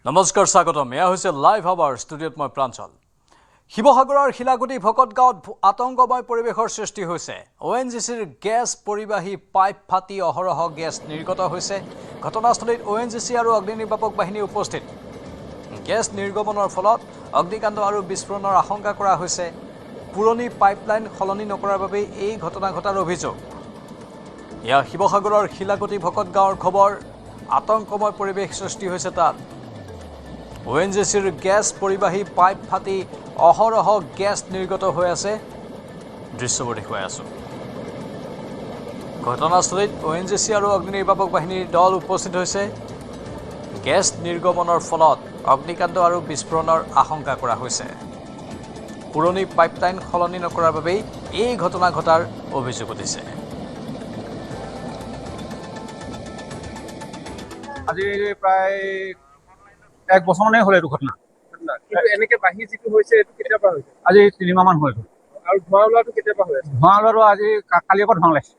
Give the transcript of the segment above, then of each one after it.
নমস্কাৰ স্বাগতম এয়া হৈছে লাইভ আৱাৰ ষ্টুডিঅ'ত মই প্ৰাঞ্চল শিৱসাগৰৰ শিলাগুটি ভকত গাঁৱত আতংকময় পৰিৱেশৰ সৃষ্টি হৈছে ONGCৰ গেছ পৰিবাহী পাইপ ফাটি অহৰহ গেছ নিৰ্গত হৈছে ঘটনাস্থলীত ONGC আৰু অগ্নিনিৰ্বাপক বাহিনী উপস্থিত গেছ নিৰ্গমনৰ ফলত অগ্নিকাণ্ড আৰু বিস্ফোৰণৰ আশংকা কৰা হৈছে পুৰণি পাইপলাইন খলনি নকৰাৰ বাবে এই ঘটনা ঘটাৰ অভিযোগ এয়া শিৱসাগৰৰ শিলাগুটি ভকত গাঁৱৰ খবৰ আতংকময় পৰিৱেশ সৃষ্টি হৈছে তাত ONGCৰ গেছ পৰিবাহী পাইপ ফাটি অহৰহ গেছ নিৰ্গত হৈ আছে দৃশ্যবোৰ দেখুৱাই আছো ঘটনাস্থলীত ONGC আৰু অগ্নিনিৰ্বাপক বাহিনীৰ দল উপস্থিত হৈছে গেছ নিৰ্গমনৰ ফলত অগ্নিকাণ্ড আৰু বিস্ফোৰণৰ আশংকা কৰা হৈছে পুৰণি পাইপলাইন খলনি নকৰাৰ বাবে এই ঘটনা ঘটাৰ অভিযোগ উঠিছে আজি প্ৰায় এক বছৰ মানে হ'ল এইটো ঘটনা কিন্তু এনেকে বাঢ়ি যিটো হৈছে এইটো কেতিয়াবা হৈছে আজি 3 মাহ মান হ'ল আৰু ধোঁৱা ওলোৱাটো কেতিয়াবা হৈ আছে ধোঁৱা ওলোৱাটো আজি কালিৰ পৰা ধোঁৱা ওলাইছে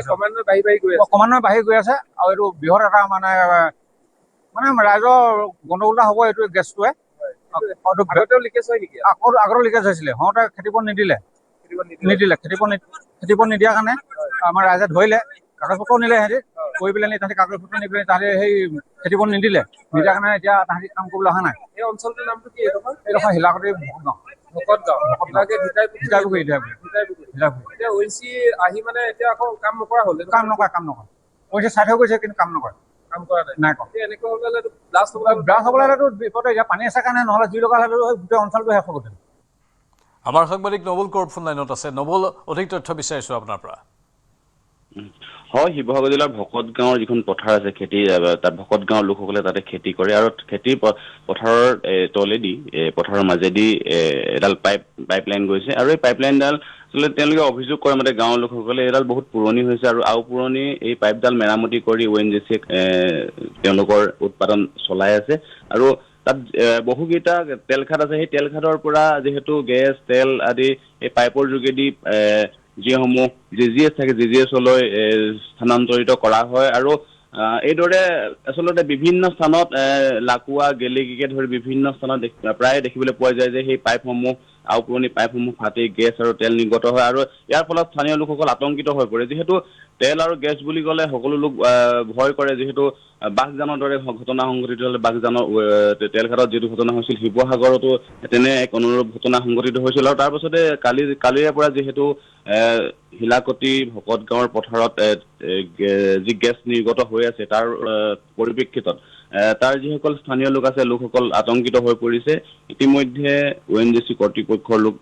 ক্ৰমান্বয়ে বাঢ়ি গৈ আছে ক্ৰমান্বয়ে বাঢ়ি গৈ আছে আৰু এইটো বৃহৎ এটা মানে ৰাইজৰ গণ্ডগোল হ'ব এইটো গেছটোৱে আগতেও লিকেজ হয় নেকি আগতে লিকেজ হৈছিলে হওঁতে খেতিপথ নিদিলে খেতিপথ নিদিয়াৰ কাৰণে আমাৰ ৰাইজে ধৰিলে কাগজ পত্ৰ নিলে সিহঁতি কৰি পেলাই তাহাঁতি কাগজ পত্ৰ নি পেলাই তাহাঁতি সেই খেতিপথ নিদিলে নিদিয়াৰ কাৰণে এতিয়া তাহাঁতি কাম কৰিবলৈ অহা নাই এই অঞ্চলটোৰ নামটো কি এইডোখৰ শিলাগুটি ভকত গাঁও এতিয়া ONGC আহি মানে এতিয়া আকৌ কাম নকৰা হ'ল কাম নকৰে পইচা চাই থৈ গৈছে কিন্তু কাম নকৰে কাম কৰা নাই কৰা এনেকুৱা হ'লে ব্লাষ্ট হ'বলৈ হ'লেতো বিপদে এতিয়া পানী আছে কাৰণে নহ'লে জুই লগা হ'লেতো গোটেই অঞ্চলটো শেষ হ'ব আমাৰ সাংবাদিক নবুল কৌৰ ফোন লাইনত আছে নবুল অধিক তথ্য বিচাৰিছো আপোনাৰ পৰা হয় শিৱসাগৰ জিলাৰ ভকত গাঁৱৰ যিখন পথাৰ আছে খেতি তাত ভকত গাঁৱৰ লোকসকলে তাতে খেতি কৰে আৰু খেতিৰ পথাৰৰ তলেদি পথাৰৰ মাজেদি এডাল পাইপলাইন গৈছে আৰু এই পাইপলাইনডাল আচলতে তেওঁলোকে অভিযোগ কৰে মতে গাঁৱৰ লোকসকলে এইডাল বহুত পুৰণি হৈছে আৰু পুৰণি এই পাইপডাল মেৰামতি কৰি ONGC তেওঁলোকৰ উৎপাদন চলাই আছে আৰু তাত বহুকেইটা তেলখাট আছে সেই তেলখাটৰ পৰা যিহেতু গেছ তেল আদি এই পাইপৰ যোগেদি যিসমূহ JGS থাকে JGSলৈ স্থানান্তৰিত কৰা হয় আৰু এইদৰে আচলতে বিভিন্ন স্থানত লাকুৱা গেলেকিকে ধৰি বিভিন্ন স্থানত প্ৰায় দেখিবলৈ পোৱা যায় যে সেই পাইপসমূহ পুৰণি পাইপসমূহ ফাটি গেছ আৰু তেল নিৰ্গত হয় আৰু ইয়াৰ ফলত স্থানীয় লোকসকল আতংকিত হৈ পৰে যিহেতু তেল আৰু গেছ বুলি ক'লে সকলো লোক ভয় কৰে যিহেতু বাঘজানৰ দৰে ঘটনা সংঘটিত হ'লে বাঘজানৰ তেলঘাটত যিটো ঘটনা হৈছিল শিৱসাগৰতো তেনে এক অনুৰূপ ঘটনা সংঘটিত হৈছিল আৰু তাৰ পাছতে কালিৰে পৰা যিহেতু শিলাকটি ভকত গাঁৱৰ পথাৰত যি গেছ নিৰ্গত হৈ আছে তাৰ পৰিপ্ৰেক্ষিতত তাৰ যিসকল স্থানীয় লোক আছে লোকসকল আতংকিত হৈ পৰিছে ইতিমধ্যে ONGC কৰ্তৃপক্ষৰ লোক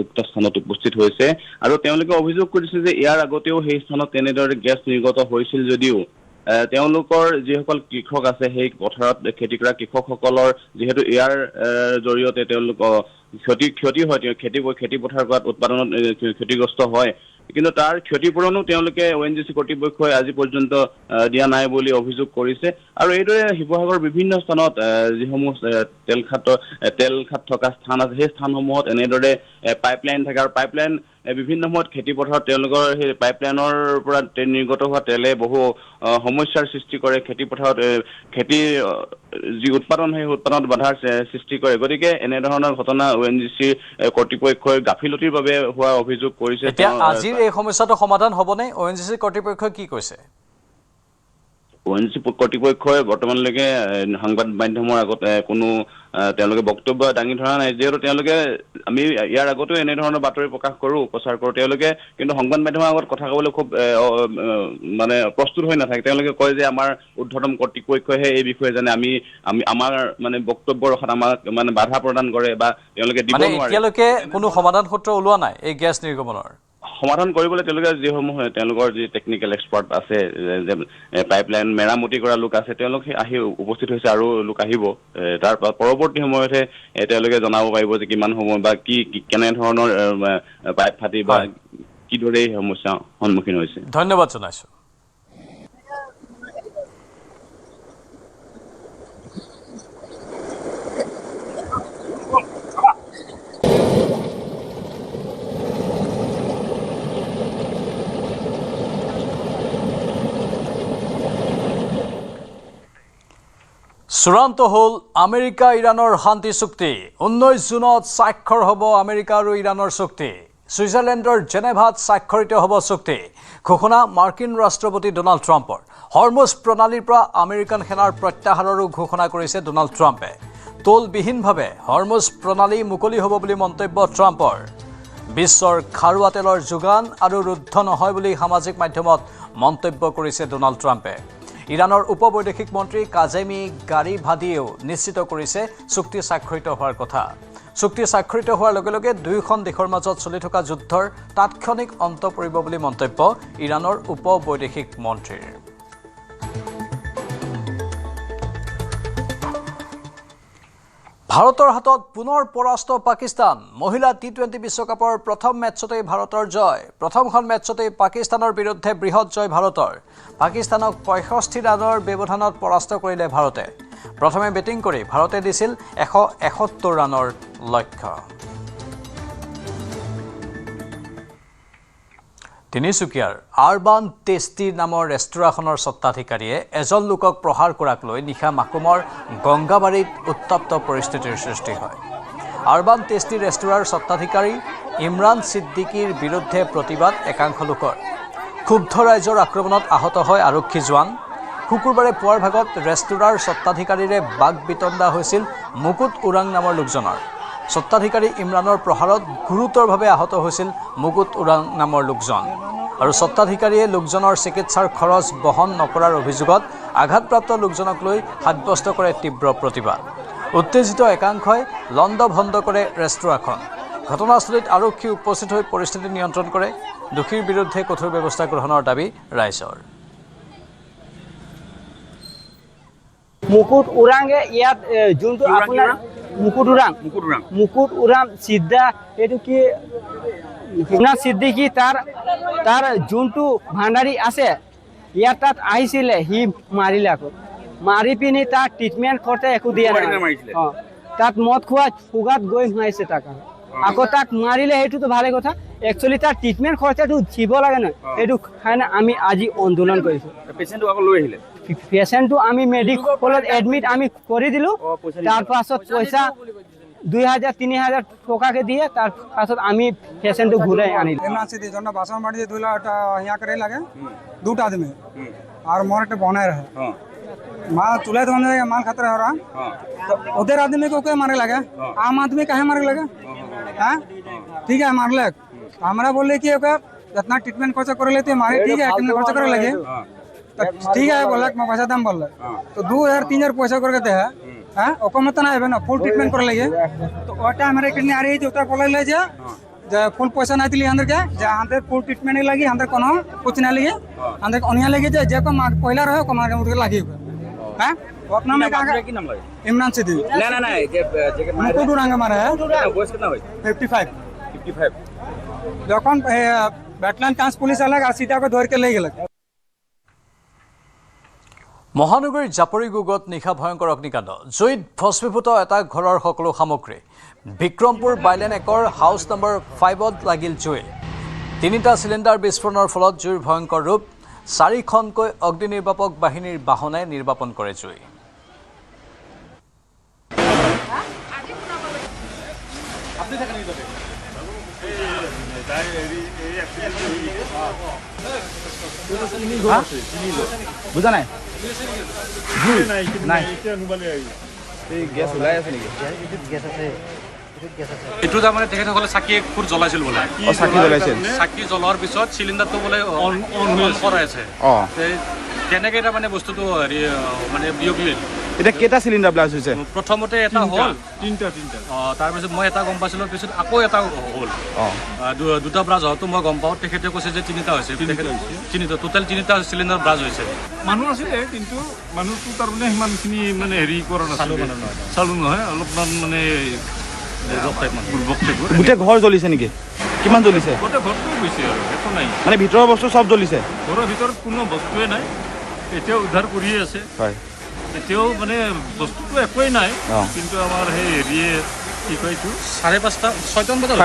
উক্ত স্থানত উপস্থিত হৈছে আৰু তেওঁলোকে অভিযোগ কৰিছে যে ইয়াৰ আগতেও সেই স্থানত তেনেদৰে গেছ নিৰ্গত হৈছিল যদিও তেওঁলোকৰ যিসকল কৃষক আছে সেই পথাৰত খেতি কৰা কৃষকসকলৰ যিহেতু ইয়াৰ জৰিয়তে তেওঁলোক ক্ষতি হয় খেতি পথাৰ কৰাত উৎপাদনত ক্ষতিগ্ৰস্ত হয় কিন্তু তাৰ ক্ষতিপূৰণো তেওঁলোকে ONGC কৰ্তৃপক্ষই আজি পৰ্যন্ত দিয়া নাই বুলি অভিযোগ কৰিছে আৰু এইদৰে শিৱসাগৰৰ বিভিন্ন স্থানত যিসমূহ তেলখাট থকা স্থান আছে সেই স্থানসমূহত এনেদৰে পাইপলাইন থাকে আৰু পাইপলাইন বিভিন্ন সময়ত খেতি পথাৰত তেওঁলোকৰ সেই পাইপলাইনৰ পৰা নিৰ্গত হোৱা তেলে বহু সমস্যাৰ সৃষ্টি কৰে খেতি পথাৰত খেতি যি উৎপাদন সেই উৎপাদনত বাধাৰ সৃষ্টি কৰে গতিকে এনেধৰণৰ ঘটনা ONGC কৰ্তৃপক্ষই গাফিলতিৰ বাবে হোৱা অভিযোগ কৰিছে এতিয়া আজিৰ এই সমস্যাটো সমাধান হ'বনে ONGC কৰ্তৃপক্ষই কি কৈছে ONGC কৰ্তৃপক্ষই বৰ্তমানলৈকে সংবাদ মাধ্যমৰ আগত কোনো তেওঁলোকে বক্তব্য দাঙি ধৰা নাই যিহেতু তেওঁলোকে আমি ইয়াৰ আগতেও এনেধৰণৰ বাতৰি প্ৰচাৰ কৰোঁ তেওঁলোকে কিন্তু সংবাদ মাধ্যমৰ আগত কথা ক'বলৈ খুব মানে প্ৰস্তুত হৈ নাথাকে তেওঁলোকে কয় যে আমাৰ ঊৰ্ধ্বতম কৰ্তৃপক্ষইহে এই বিষয়ে জানে আমি আমাৰ মানে বক্তব্য ৰখাত আমাক মানে বাধা প্ৰদান কৰে বা তেওঁলোকে দিব নোৱাৰে এতিয়ালৈকে কোনো সমাধান সূত্ৰ ওলোৱা নাই এই গেছ নিৰ্গমনৰ সমাধান কৰিবলৈ তেওঁলোকে যিসমূহ তেওঁলোকৰ যি টেকনিকেল এক্সপাৰ্ট আছে পাইপলাইন মেৰামতি কৰা লোক আছে তেওঁলোকে আহি উপস্থিত হৈছে আৰু লোক আহিব তাৰ পৰৱৰ্তী সময়তহে তেওঁলোকে জনাব পাৰিব যে কিমান সময় বা কেনেধৰণৰ পাইপ ফাটি বা কিদৰে এই সমস্যাৰ সন্মুখীন হৈছে ধন্যবাদ জনাইছো চূড়ান্ত হ'ল আমেৰিকা ইৰাণৰ শান্তি চুক্তি 19 জুনত স্বাক্ষৰ হ'ব আমেৰিকা আৰু ইৰাণৰ চুক্তি ছুইজাৰলেণ্ডৰ জেনেভাত স্বাক্ষৰিত হ'ব চুক্তি ঘোষণা মাৰ্কিন ৰাষ্ট্ৰপতি ডোনাল্ড ট্ৰাম্পৰ হৰমুজ প্ৰণালীৰ পৰা আমেৰিকান সেনাৰ প্ৰত্যাহাৰৰো ঘোষণা কৰিছে ডোনাল্ড ট্ৰাম্পে তোলবিহীনভাৱে হৰমুজ প্ৰণালী মুকলি হ'ব বুলি মন্তব্য ট্ৰাম্পৰ বিশ্বৰ খাৰুৱা তেলৰ যোগান আৰু ৰুদ্ধ নহয় বুলি সামাজিক মাধ্যমত মন্তব্য কৰিছে ডোনাল্ড ট্ৰাম্পে ইৰাণৰ উপ বৈদেশিক মন্ত্ৰী কাজেমি গাৰিভাদিয়েও নিশ্চিত কৰিছে চুক্তি স্বাক্ষৰিত হোৱাৰ কথা চুক্তি স্বাক্ষৰিত হোৱাৰ লগে লগে দুয়োখন দেশৰ মাজত চলি থকা যুদ্ধৰ তাৎক্ষণিক অন্ত পৰিব বুলি মন্তব্য ইৰাণৰ উপ বৈদেশিক মন্ত্ৰীৰ ভাৰতৰ হাতত পুনৰ পৰাস্ত পাকিস্তান মহিলা টি20 বিশ্বকাপৰ প্ৰথম মেচতেই ভাৰতৰ জয় প্ৰথমখন মেচতেই পাকিস্তানৰ বিৰুদ্ধে বৃহৎ জয় ভাৰতৰ পাকিস্তানক 65 ৰানৰ ব্যৱধানত পৰাস্ত কৰিলে ভাৰতে প্ৰথমে বেটিং কৰি ভাৰতে দিছিল 171 ৰানৰ লক্ষ্য তিনিচুকীয়াৰ আৰবান টেষ্টি নামৰ ৰেষ্টুৰাখনৰ স্বত্বাধিকাৰীয়ে এজন লোকক প্ৰহাৰ কৰাক লৈ নিশা মাকুমৰ গংগাবাৰীত উত্তপ্ত পৰিস্থিতিৰ সৃষ্টি হয় আৰবান টেষ্টি ৰেষ্টুৰাৰ স্বত্বাধিকাৰী ইমৰান সিদ্দিকীৰ বিৰুদ্ধে প্ৰতিবাদ একাংশ লোকৰ ক্ষুব্ধ ৰাইজৰ আক্ৰমণত আহত হয় আৰক্ষী জোৱান শুকুৰবাৰে পুৱাৰ ভাগত ৰেষ্টুৰাৰ স্বত্বাধিকাৰীৰে বাক বিতণ্ডা হৈছিল মুকুট উৰাং নামৰ লোকজনৰ স্বত্বাধিকাৰী ইমৰানৰ প্ৰহাৰত গুৰুতৰভাৱে আহত হৈছিল মুকুট উৰাং নামৰ লোকজন আৰু স্বত্বাধিকাৰীয়ে লোকজনৰ চিকিৎসাৰ খৰচ বহন নকৰাৰ অভিযোগত আঘাতপ্ৰাপ্ত লোকজনক লৈ সাব্যস্ত কৰে তীব্ৰ প্ৰতিবাদ উত্তেজিত একাংশই লণ্ডভণ্ড কৰে ৰেষ্টুৰাখন ঘটনাস্থলীত আৰক্ষী উপস্থিত হৈ পৰিস্থিতি নিয়ন্ত্ৰণ কৰে দোষীৰ বিৰুদ্ধে কঠোৰ ব্যৱস্থা গ্ৰহণৰ দাবী ৰাইজৰ মুকুট উৰাঙে ইয়াত যোনটো আপোনাৰ মুকুট উৰাং সিদ্ধা এইটো কি সিদ্দিকী তাৰ যোনটো ভাণ্ডাৰী আছে ইয়াত তাত আহিছিলে সি মাৰিলে আকৌ মাৰি পিনি তাৰ ট্ৰিটমেণ্ট খৰচা একো দিয়া নাই তাত মদ খোৱা ফুগাত গৈ সোমাইছে তাক আকৌ তাক মাৰিলে সেইটোতো ভালে কথা একচুৱেলি তাৰ ট্ৰিটমেণ্ট খৰচাটো দিব লাগে নহয় সেইটো কাৰণে আমি আজি আন্দোলন কৰিছোঁ পেচেণ্টটো আকৌ লৈ আহিলে পেচেণ্টটো আমি মেডিকেলত এডমিট আমি কৰি দিলোঁ তাৰ পাছত পইচা 2000-3000 টকাকে দিয়ে তার পাছত আমি পেশেন্ট ঘুরাই আনিল ইমরান সিদ্দিক জন্য বাসন মাটি ধুলা ওটা ইয়া করে লাগে দুটা আদমি আর मोर একটা বনায় रहे माल चूल्हे तो माल खाते रह रहा उधर आदमी को क्या मारे लगे आम आदमी काहे मारे लगे हाँ ठीक है मार लग हमारा बोले कि जितना ट्रीटमेंट खर्चा कर लेते मारे ठीक है कितने खर्चा करे लगे ठीक है बोला मैं पैसा दाम बोल तो 2000-3000 पैसा करके दे हाँ ओको मत ना ना फुल ट्रीटमेंट कर लगे तो ओटा हमारे किडनी आ रही थी उतर बोले ले जा फुल पैसा ना दिली अंदर के जे अंदर फुल ट्रीटमेंट लगी अंदर कोनो कुछ ना लगे अंदर ओनिया लगे जे को पहला रहे को मार उधर लगी हां अपना में का की नाम लगे इमरान सिद्दीक ना जे मुकुट उरांग मारे है बॉयस कितना होई 55 যখন ব্যাটলান কাঁচ পুলিশ আলাগ আর সিধা করে ধরে কে লৈ গেল মহানগৰীৰ জাপৰিগুগত নিশা ভয়ংকৰ অগ্নিকাণ্ড জুইত ভস্মীভূত এটা ঘৰৰ সকলো সামগ্ৰী বিক্ৰমপুৰ বাইলেন একৰ হাউচ নম্বৰ 5ত লাগিল জুই তিনিটা চিলিণ্ডাৰ বিস্ফোৰণৰ ফলত জুইৰ ভয়ংকৰ ৰূপ 4খনকৈ অগ্নি নিৰ্বাপক বাহিনীৰ বাহনে নিৰ্বাপন কৰে জুই বুঝা নাই নাই এই গ্যাস ওলাই আছে নেকি গ্যাস আছে এইটো তাৰমানে তেখেতসকলে চাকি খুৰ জ্বলাইছিল বোলে চাকি জ্বলাইছিল চাকি জ্বলোৱাৰ পিছত চিলিণ্ডাৰটো বোলে অন কৰাই আছে কেনেকৈ তাৰমানে বস্তুটো হেৰি মানে বিয়পিল এটা কেইটা চিলিণ্ডাৰ ব্লাষ্ট হৈছে প্ৰথমতে এটা হ'ল তিনিটা তাৰপিছত মই এটা গম পাইছিলোঁ পিছত আকৌ এটা হ'ল দুটা ব্লাষ্ট হোৱাটো মই গম পাওঁ তেখেতে কৈছে যে তিনিটা হৈছে তিনিটা টোটেল তিনিটা চিলিণ্ডাৰ ব্লাষ্ট হৈছে মানুহ আছিলে কিন্তু মানুহটো তাৰমানে সিমানখিনি মানে হেৰি কৰা নাছিলে চালু নহয় অলপমান মানে গোটেই ঘৰ জ্বলিছে নেকি কিমান জ্বলিছে গোটেই ঘৰটো গৈছে আৰু একো নাই মানে ভিতৰৰ বস্তু চব জ্বলিছে ঘৰৰ ভিতৰত কোনো বস্তুৱে নাই এতিয়াও উদ্ধাৰ কৰিয়ে আছে হয় এতিয়াও মানে বস্তুটো একোৱেই নাই কিন্তু আমাৰ সেই হেৰিয়ে কি কয় এইটো 5:30-6টা বজাত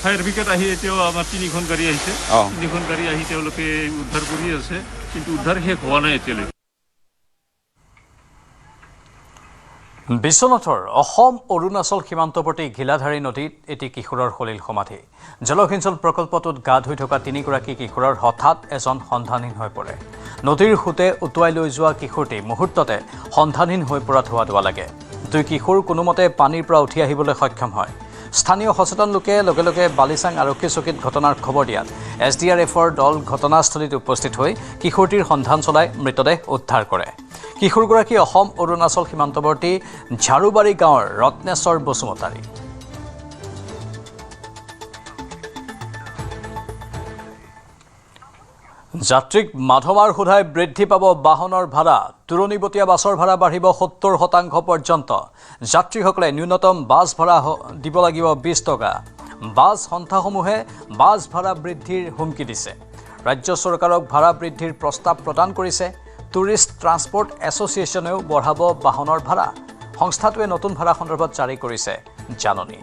ফায়াৰ ব্ৰিগেড আহি এতিয়াও আমাৰ 3খন গাড়ী আহিছে 3খন গাড়ী আহি তেওঁলোকে উদ্ধাৰ কৰি আছে কিন্তু উদ্ধাৰ শেষ হোৱা নাই এতিয়ালৈকে বিশ্বনাথৰ অসম অৰুণাচল সীমান্তৱৰ্তী ঘিলাধাৰী নদীত এটি কিশোৰৰ সলিল সমাধি জলসিঞ্চন প্ৰকল্পটোত গা ধুই থকা 3গৰাকী কিশোৰৰ হঠাৎ এজন সন্ধানহীন হৈ পৰে নদীৰ সোঁতে উটুৱাই লৈ যোৱা কিশোৰটি মুহূৰ্ততে সন্ধানহীন হৈ পৰাত হোৱা দোৱা লাগে দুই কিশোৰ কোনোমতে পানীৰ পৰা উঠি আহিবলৈ সক্ষম হয় স্থানীয় সচেতন লোকে লগে লগে বালিচাং আৰক্ষী চকীত ঘটনাৰ খবৰ দিয়াত SDRFৰ দল ঘটনাস্থলীত উপস্থিত হৈ কিশোৰটিৰ সন্ধান চলাই মৃতদেহ উদ্ধাৰ কৰে কিশোৰগৰাকী অসম অৰুণাচল সীমান্তৱৰ্তী ঝাৰুবাৰী গাঁৱৰ ৰত্নেশ্বৰ বসুমতাৰী যাত্ৰীক মাধমাৰ সোধাই বৃদ্ধি পাব বাহনৰ ভাড়া তুৰণিবতীয়া বাছৰ ভাড়া বাঢ়িব 70% পৰ্যন্ত যাত্ৰীসকলে ন্যূনতম বাছ ভাড়া দিব লাগিব 20 টকা বাছ সন্থাসমূহে বাছ ভাড়া বৃদ্ধিৰ হুমকি দিছে ৰাজ্য চৰকাৰক ভাড়া বৃদ্ধিৰ প্ৰস্তাৱ প্ৰদান কৰিছে টুৰিষ্ট ট্ৰান্সপৰ্ট এছ'চিয়েশ্যনেও বঢ়াব বাহনৰ ভাড়া সংস্থাটোৱে নতুন ভাড়া সন্দৰ্ভত জাৰি কৰিছে জাননী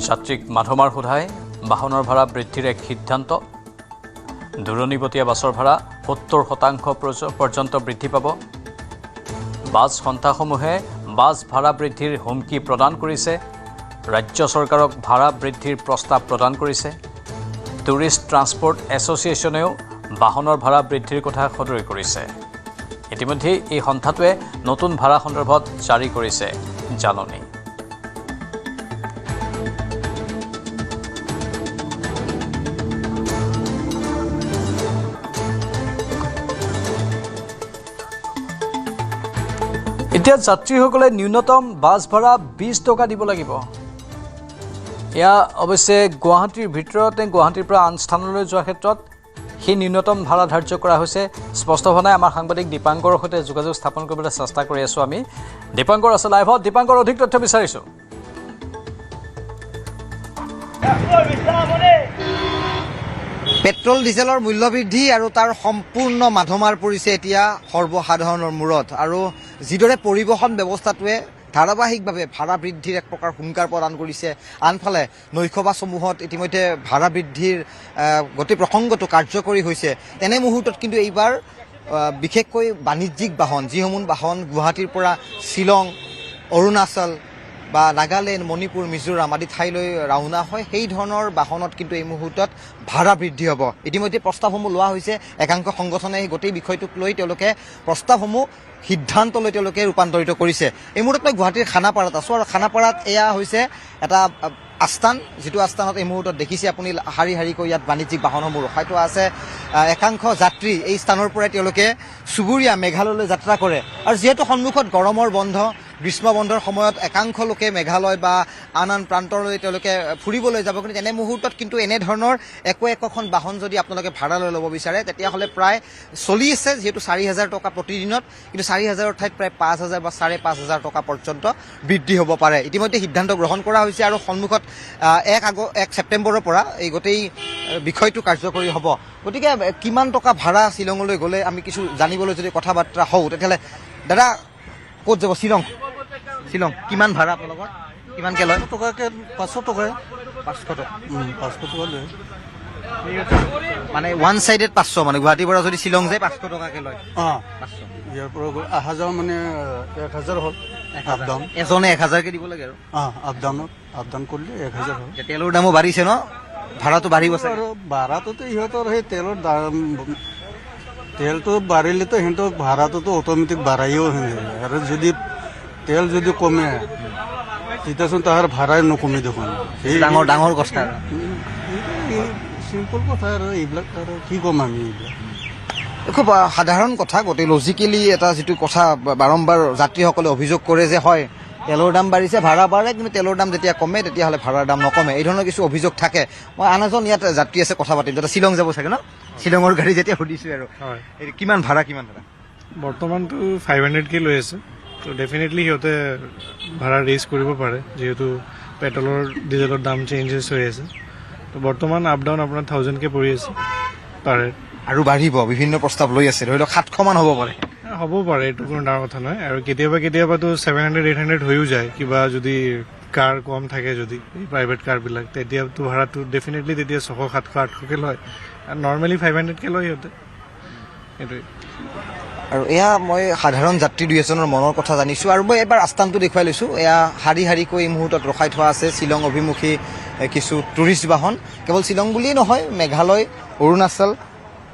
যাত্ৰীক মাধমাৰ সোধাই বাহনৰ ভাড়া বৃদ্ধিৰ এক সিদ্ধান্ত দূৰণিবতীয়া বাছৰ ভাড়া 70% পৰ্যন্ত বৃদ্ধি পাব বাছ সন্থাসমূহে বাছ ভাড়া বৃদ্ধিৰ হুমকি প্ৰদান কৰিছে ৰাজ্য চৰকাৰক ভাড়া বৃদ্ধিৰ প্ৰস্তাৱ প্ৰদান কৰিছে টুৰিষ্ট ট্ৰান্সপৰ্ট এছ'চিয়েশ্যনেও বাহনৰ ভাড়া বৃদ্ধিৰ কথা সদৰি কৰিছে ইতিমধ্যে এই সন্থাটোৱে নতুন ভাড়া সন্দৰ্ভত জাৰি কৰিছে জাননী এতিয়া যাত্ৰীসকলে ন্যূনতম বাছ ভাড়া 20 টকা দিব লাগিব এয়া অৱশ্যে গুৱাহাটীৰ ভিতৰতে গুৱাহাটীৰ পৰা আন স্থানলৈ যোৱাৰ ক্ষেত্ৰত সেই ন্যূনতম ভাড়া ধাৰ্য কৰা হৈছে স্পষ্ট হোৱা নাই আমাৰ সাংবাদিক দীপাংকৰৰ সৈতে যোগাযোগ স্থাপন কৰিবলৈ চেষ্টা কৰি আছোঁ আমি দীপাংকৰ আছে লাইভত দীপাংকৰ অধিক তথ্য বিচাৰিছোঁ পেট্ৰল ডিজেলৰ মূল্য বৃদ্ধি আৰু তাৰ সম্পূৰ্ণ মাধমাৰ পৰিছে এতিয়া সৰ্বসাধাৰণৰ মূৰত আৰু যিদৰে পৰিবহণ ব্যৱস্থাটোৱে ধাৰাবাহিকভাৱে ভাড়া বৃদ্ধিৰ এক প্ৰকাৰ হুংকাৰ প্ৰদান কৰিছে আনফালে নৈশবাছসমূহত ইতিমধ্যে ভাড়া বৃদ্ধিৰ গোটেই প্ৰসংগটো কাৰ্যকৰী হৈছে তেনে মুহূৰ্তত কিন্তু এইবাৰ বিশেষকৈ বাণিজ্যিক বাহন যিসমূহ বাহন গুৱাহাটীৰ পৰা শ্বিলং অৰুণাচল বা নাগালেণ্ড মণিপুৰ মিজোৰাম আদি ঠাইলৈ ৰাওনা হয় সেই ধৰণৰ বাহনত কিন্তু এই মুহূৰ্তত ভাড়া বৃদ্ধি হ'ব ইতিমধ্যে প্ৰস্তাৱসমূহ লোৱা হৈছে একাংশ সংগঠনে এই গোটেই বিষয়টোক লৈ তেওঁলোকে প্ৰস্তাৱসমূহ সিদ্ধান্তলৈ তেওঁলোকে ৰূপান্তৰিত কৰিছে এই মুহূৰ্তত মই গুৱাহাটীৰ খানাপাৰাত আছোঁ আৰু খানাপাৰাত এয়া হৈছে এটা আস্থান যিটো আস্থানত এই মুহূৰ্তত দেখিছে আপুনি শাৰী শাৰীকৈ ইয়াত বাণিজ্যিক বাহনসমূহ ৰখাই থোৱা আছে একাংশ যাত্ৰী এই স্থানৰ পৰাই তেওঁলোকে চুবুৰীয়া মেঘালয়লৈ যাত্ৰা কৰে আৰু যিহেতু সন্মুখত গৰমৰ বন্ধ গ্ৰীষ্ম বন্ধৰ সময়ত একাংশ লোকে মেঘালয় বা আন আন প্ৰান্তলৈ তেওঁলোকে ফুৰিবলৈ যাব কিন্তু তেনে মুহূৰ্তত কিন্তু এনেধৰণৰ একোখন বাহন যদি আপোনালোকে ভাড়ালৈ ল'ব বিচাৰে তেতিয়াহ'লে প্ৰায় চলি আছে যিহেতু 4,000 টকা প্ৰতিদিনত কিন্তু 4,000ৰ ঠাইত প্ৰায় 5,000 বা 5,500 টকা পৰ্যন্ত বৃদ্ধি হ'ব পাৰে ইতিমধ্যে সিদ্ধান্ত গ্ৰহণ কৰা হৈছে আৰু সন্মুখত 1 ছেপ্টেম্বৰৰ পৰা এই গোটেই বিষয়টো কাৰ্যকৰী হ'ব গতিকে কিমান টকা ভাড়া শ্বিলঙলৈ গ'লে আমি কিছু জানিবলৈ যদি কথা বাৰ্তা হওঁ তেতিয়াহ'লে দাদা ক'ত যাব শ্বিলং কিমান ভাড়া আপোনালোকৰ কিমানকৈ লয় টকাকৈ 500 টকাই 500 টকা 500 টকা লয় মানে ওৱান ছাইডেড 500 মানে গুৱাহাটীৰ পৰা যদি শ্বিলং যায় 500 টকাকৈ লয় ইয়াৰ পৰা অহা যোৱা মানে 1,000 হ'ল আপ ডাউন এজনে 1,000কৈ দিব লাগে আৰু আপ ডাউন কৰিলে 1,000 হ'ল তেলৰ দামো বাঢ়িছে ন ভাড়াটো বাঢ়িব আৰু ভাড়াটোতো ইহঁতৰ সেই তেলৰ দাম তেলটো বাঢ়িলেতো সিহঁতক ভাড়াটোতো অট'মেটিক বাঢ়াইও আৰু যদি তেল যদি কমে তেতিয়াচোন তাৰ ভাড়াই নকমে দেখোন সেই ডাঙৰ কথা চিম্পল কথা আৰু এইবিলাক আৰু কি ক'ম আমি এইবিলাক খুব সাধাৰণ কথা গোটেই লজিকেলি এটা যিটো কথা বাৰম্বাৰ যাত্ৰীসকলে অভিযোগ কৰে যে হয় তেলৰ দাম বাঢ়িছে ভাড়া বাঢ়ে কিন্তু তেলৰ দাম যেতিয়া কমে তেতিয়াহ'লে ভাড়াৰ দাম নকমে এই ধৰণৰ কিছু অভিযোগ থাকে মই আন এজন ইয়াত যাত্ৰী আছে কথা পাতিম দাদা শ্বিলং যাব চাগে ন শ্বিলঙৰ গাড়ী যেতিয়া সুধিছোঁ আৰু কিমান ভাড়া বৰ্তমানটো 500কে লৈ আছে তো ডেফিনেটলি সিহঁতে ভাড়া ৰেইজ কৰিব পাৰে যিহেতু পেট্ৰলৰ ডিজেলৰ দাম চেঞ্জেছ হৈ আছে তো বৰ্তমান আপ ডাউন আপোনাৰ 1000কে পৰি আছে পাৰে আৰু বাঢ়িব বিভিন্ন প্ৰস্তাৱ লৈ আছে ধৰি লওক 700 মান হ'ব পাৰে হ'ব পাৰে এইটো কোনো ডাঙৰ কথা নহয় আৰু কেতিয়াবাতো 700-800 হৈও যায় কিবা যদি কাৰ কম থাকে যদি প্ৰাইভেট কাৰবিলাক তেতিয়াতো ভাড়াটো ডেফিনেটলি তেতিয়া 600-700-800কে লয় আৰু নৰ্মেলি 500কে লয় সিহঁতে সেইটোৱে আৰু এয়া মই সাধাৰণ যাত্ৰী দুই এজনৰ মনৰ কথা জানিছোঁ আৰু মই এবাৰ আস্থানটো দেখুৱাই লৈছোঁ এয়া শাৰী শাৰীকৈ এই মুহূৰ্তত ৰখাই থোৱা আছে শ্বিলং অভিমুখী কিছু টুৰিষ্ট বাহন কেৱল শ্বিলং বুলিয়েই নহয় মেঘালয় অৰুণাচল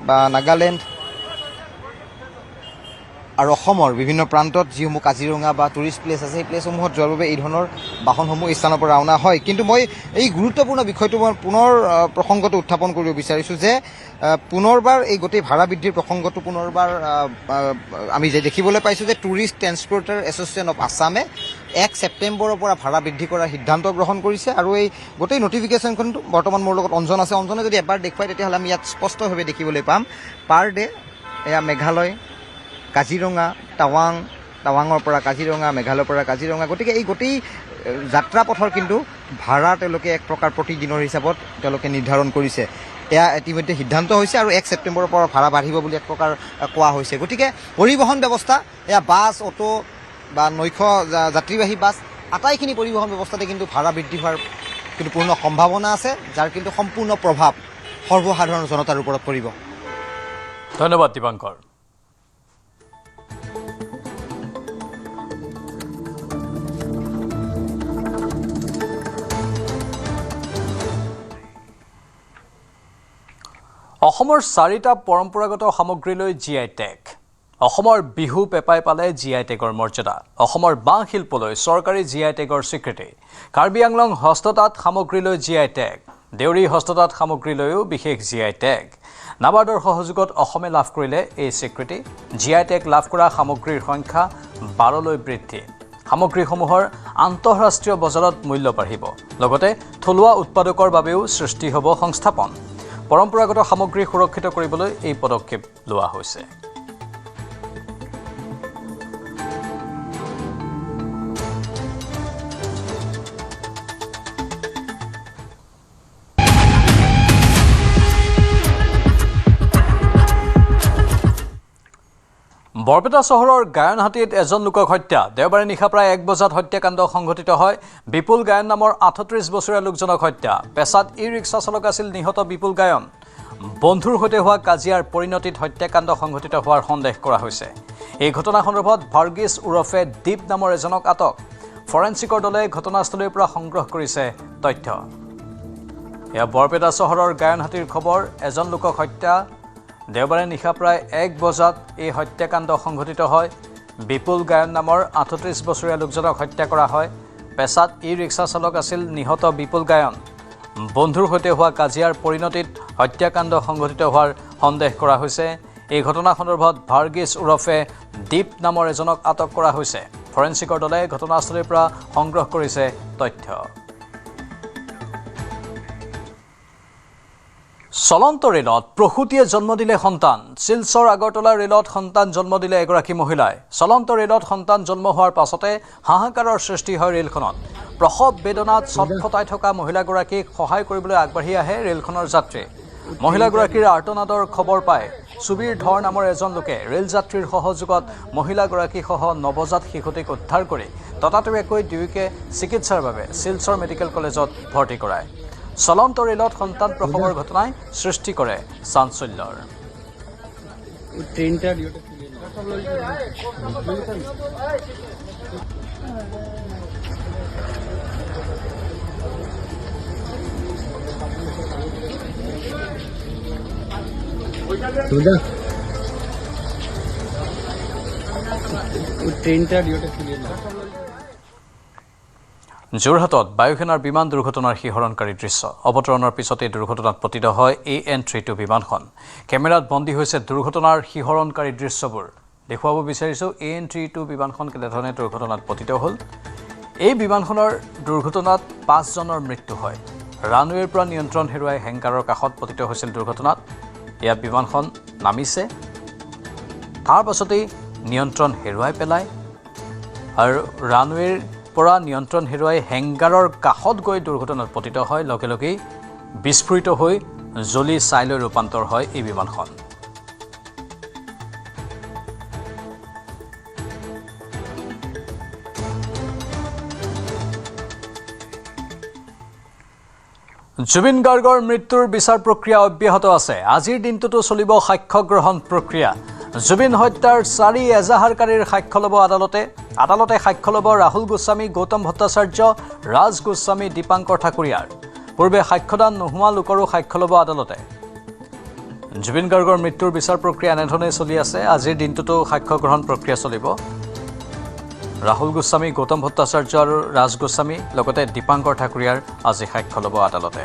বা নাগালেণ্ড আৰু অসমৰ বিভিন্ন প্ৰান্তত যিসমূহ কাজিৰঙা বা টুৰিষ্ট প্লেচ আছে সেই প্লেচসমূহত যোৱাৰ বাবে এই ধৰণৰ বাহনসমূহ এই স্থানৰ পৰা ৰাওনা হয় কিন্তু মই এই গুৰুত্বপূৰ্ণ বিষয়টো মই পুনৰ প্ৰসংগটো উত্থাপন কৰিব বিচাৰিছোঁ যে পুনৰবাৰ এই গোটেই ভাড়া বৃদ্ধিৰ প্ৰসংগটো পুনৰবাৰ আমি যে দেখিবলৈ পাইছোঁ যে টুৰিষ্ট ট্ৰেন্সপৰ্টাৰ এছ'চিয়েশ্যন অফ আছামে 1 ছেপ্টেম্বৰৰ পৰা ভাড়া বৃদ্ধি কৰাৰ সিদ্ধান্ত গ্ৰহণ কৰিছে আৰু এই গোটেই নটিফিকেশ্যনখনটো বৰ্তমান মোৰ লগত অঞ্জন আছে অঞ্জনে যদি এবাৰ দেখুৱাই তেতিয়াহ'লে আমি ইয়াত স্পষ্টভাৱে দেখিবলৈ পাম পাৰ ডে এয়া মেঘালয় কাজিৰঙা টাৱাঙৰ পৰা কাজিৰঙা মেঘালয়ৰ পৰা কাজিৰঙা গতিকে এই গোটেই যাত্ৰা পথৰ কিন্তু ভাড়া তেওঁলোকে এক প্ৰকাৰ প্ৰতিদিনৰ হিচাপত তেওঁলোকে নিৰ্ধাৰণ কৰিছে এয়া ইতিমধ্যে সিদ্ধান্ত হৈছে আৰু 1 ছেপ্টেম্বৰৰ পৰা ভাড়া বাঢ়িব বুলি এক প্ৰকাৰ কোৱা হৈছে গতিকে পৰিবহণ ব্যৱস্থা এয়া বাছ অটো বা নৈশ যাত্ৰীবাহী বাছ আটাইখিনি পৰিবহণ ব্যৱস্থাতে কিন্তু ভাড়া বৃদ্ধি হোৱাৰ কিন্তু পূৰ্ণ সম্ভাৱনা আছে যাৰ কিন্তু সম্পূৰ্ণ প্ৰভাৱ সৰ্বসাধাৰণ জনতাৰ ওপৰত পৰিব ধন্যবাদ দীপাংকৰ অসমৰ 4টা পৰম্পৰাগত সামগ্ৰীলৈ GI টেগ অসমৰ বিহু পেপাই পালে GI টেগৰ মৰ্যাদা অসমৰ বাঁহ শিল্পলৈ চৰকাৰী GI টেগৰ স্বীকৃতি কাৰ্বি আংলং হস্ততাঁত সামগ্ৰীলৈ GI টেগ দেউৰী হস্ততাঁত সামগ্ৰীলৈও বিশেষ GI টেগ নাবাৰ্ডৰ সহযোগত অসমে লাভ কৰিলে এই স্বীকৃতি GI টেগ লাভ কৰা সামগ্ৰীৰ সংখ্যা 12লৈ বৃদ্ধি সামগ্ৰীসমূহৰ আন্তঃৰাষ্ট্ৰীয় বজাৰত মূল্য বাঢ়িব লগতে থলুৱা উৎপাদকৰ বাবেও সৃষ্টি হ'ব সংস্থাপন পৰম্পৰাগত সামগ্ৰী সুৰক্ষিত কৰিবলৈ এই পদক্ষেপ লোৱা হৈছে বৰপেটা চহৰৰ গায়নহাটীত এজন লোকক হত্যা দেওবাৰে নিশা প্ৰায় 1 বজাত হত্যাকাণ্ড সংঘটিত হয় বিপুল গায়ন নামৰ 38 বছৰীয়া লোকজনক হত্যা পেছাত ই-ৰিক্সা চালক আছিল নিহত বিপুল গায়ন বন্ধুৰ সৈতে হোৱা কাজিয়াৰ পৰিণতিত হত্যাকাণ্ড সংঘটিত হোৱাৰ সন্দেহ কৰা হৈছে এই ঘটনা সন্দৰ্ভত ভাৰ্গিছ উৰফে দীপ নামৰ এজনক আটক ফৰেনচিকৰ দলে ঘটনাস্থলীৰ পৰা সংগ্ৰহ কৰিছে তথ্য এয়া বৰপেটা চহৰৰ গায়নহাটীৰ খবৰ এজন লোকক হত্যা দেওবাৰে নিশা প্ৰায় 1 বজাত এই হত্যাকাণ্ড সংঘটিত হয় বিপুল গায়ন নামৰ 38 বছৰীয়া লোকজনক হত্যা কৰা হয় পেছাত ই-ৰিক্সা চালক আছিল নিহত বিপুল গায়ন বন্ধুৰ সৈতে হোৱা কাজিয়াৰ পৰিণতিত হত্যাকাণ্ড সংঘটিত হোৱাৰ সন্দেহ কৰা হৈছে এই ঘটনা সন্দৰ্ভত ভাৰ্গিছ উৰফে দীপ নামৰ এজনক আটক কৰা হৈছে ফৰেনচিকৰ দলে ঘটনাস্থলীৰ পৰা সংগ্ৰহ কৰিছে তথ্য চলন্ত ৰেলত প্ৰসূতিয়ে জন্ম দিলে সন্তান শিলচৰ আগৰতলা ৰেলত সন্তান জন্ম দিলে এগৰাকী মহিলাই চলন্ত ৰেলত সন্তান জন্ম হোৱাৰ পাছতে হাহাকাৰৰ সৃষ্টি হয় ৰেলখনত প্ৰসৱ বেদনাত ছটফটাই থকা মহিলাগৰাকীক সহায় কৰিবলৈ আগবাঢ়ি আহে ৰেলখনৰ যাত্ৰী মহিলাগৰাকীৰ আৰ্তনাদৰ খবৰ পায় সুবীৰ ধৰ নামৰ এজন লোকে ৰেল যাত্ৰীৰ সহযোগত মহিলাগৰাকীসহ নৱজাত শিশুটিক উদ্ধাৰ কৰি ততাতৈয়াকৈ দুয়োকে চিকিৎসাৰ বাবে শিলচৰ মেডিকেল কলেজত ভৰ্তি কৰায় চলন্ত ৰেলত সন্তান প্ৰসৱৰ ঘটনাই সৃষ্টি কৰে চাঞ্চল্যৰ যোৰহাটত বায়ুসেনাৰ বিমান দুৰ্ঘটনাৰ শিহৰণকাৰী দৃশ্য অৱতৰণৰ পিছতে দুৰ্ঘটনাত পতিত হয় AN32 বিমানখন কেমেৰাত বন্দী হৈছে দুৰ্ঘটনাৰ শিহৰণকাৰী দৃশ্যবোৰ দেখুৱাব বিচাৰিছো AN32 বিমানখন কেনেধৰণে দুৰ্ঘটনাত পতিত হ'ল এই বিমানখনৰ দুৰ্ঘটনাত 5 জনৰ মৃত্যু হয় ৰানৱেৰ পৰা নিয়ন্ত্ৰণ হেৰুৱাই হেংকাৰৰ কাষত পতিত হৈছিল দুৰ্ঘটনাত এয়া বিমানখন নামিছে তাৰ পাছতে নিয়ন্ত্ৰণ হেৰুৱাই পেলায় আৰু ৰানৱেৰ পৰা নিয়ন্ত্ৰণ হেৰুৱাই হেংগাৰৰ কাষত গৈ দুৰ্ঘটনাত পতিত হয় লগে লগেই বিস্ফোৰিত হৈ জ্বলি ছাইলৈ ৰূপান্তৰ হয় এই বিমানখন জুবিন গাৰ্গৰ মৃত্যুৰ বিচাৰ প্ৰক্ৰিয়া অব্যাহত আছে আজিৰ দিনটোতো চলিব সাক্ষ্য গ্ৰহণ প্ৰক্ৰিয়া জুবিন হত্যাৰ 4 এজাহাৰকাৰীৰ সাক্ষ্য ল'ব আদালতে সাক্ষ্য ল'ব ৰাহুল গোস্বামী, গৌতম ভট্টাচাৰ্য, ৰাজ গোস্বামী, দীপাংকৰ ঠাকুৰীয়াৰ। পূৰ্বে সাক্ষ্যদান নোহোৱা লোকৰো সাক্ষ্য ল'ব আদালতে। জুবিন গাৰ্গৰ মৃত্যুৰ বিচাৰ প্ৰক্ৰিয়া এনেধৰণে চলি আছে। আজিৰ দিনটোতো সাক্ষ্য গ্ৰহণ প্ৰক্ৰিয়া চলিব। ৰাহুল গোস্বামী, গৌতম ভট্টাচাৰ্য আৰু ৰাজ গোস্বামী লগতে দীপাংকৰ ঠাকুৰীয়াৰ আজি সাক্ষ্য ল'ব আদালতে।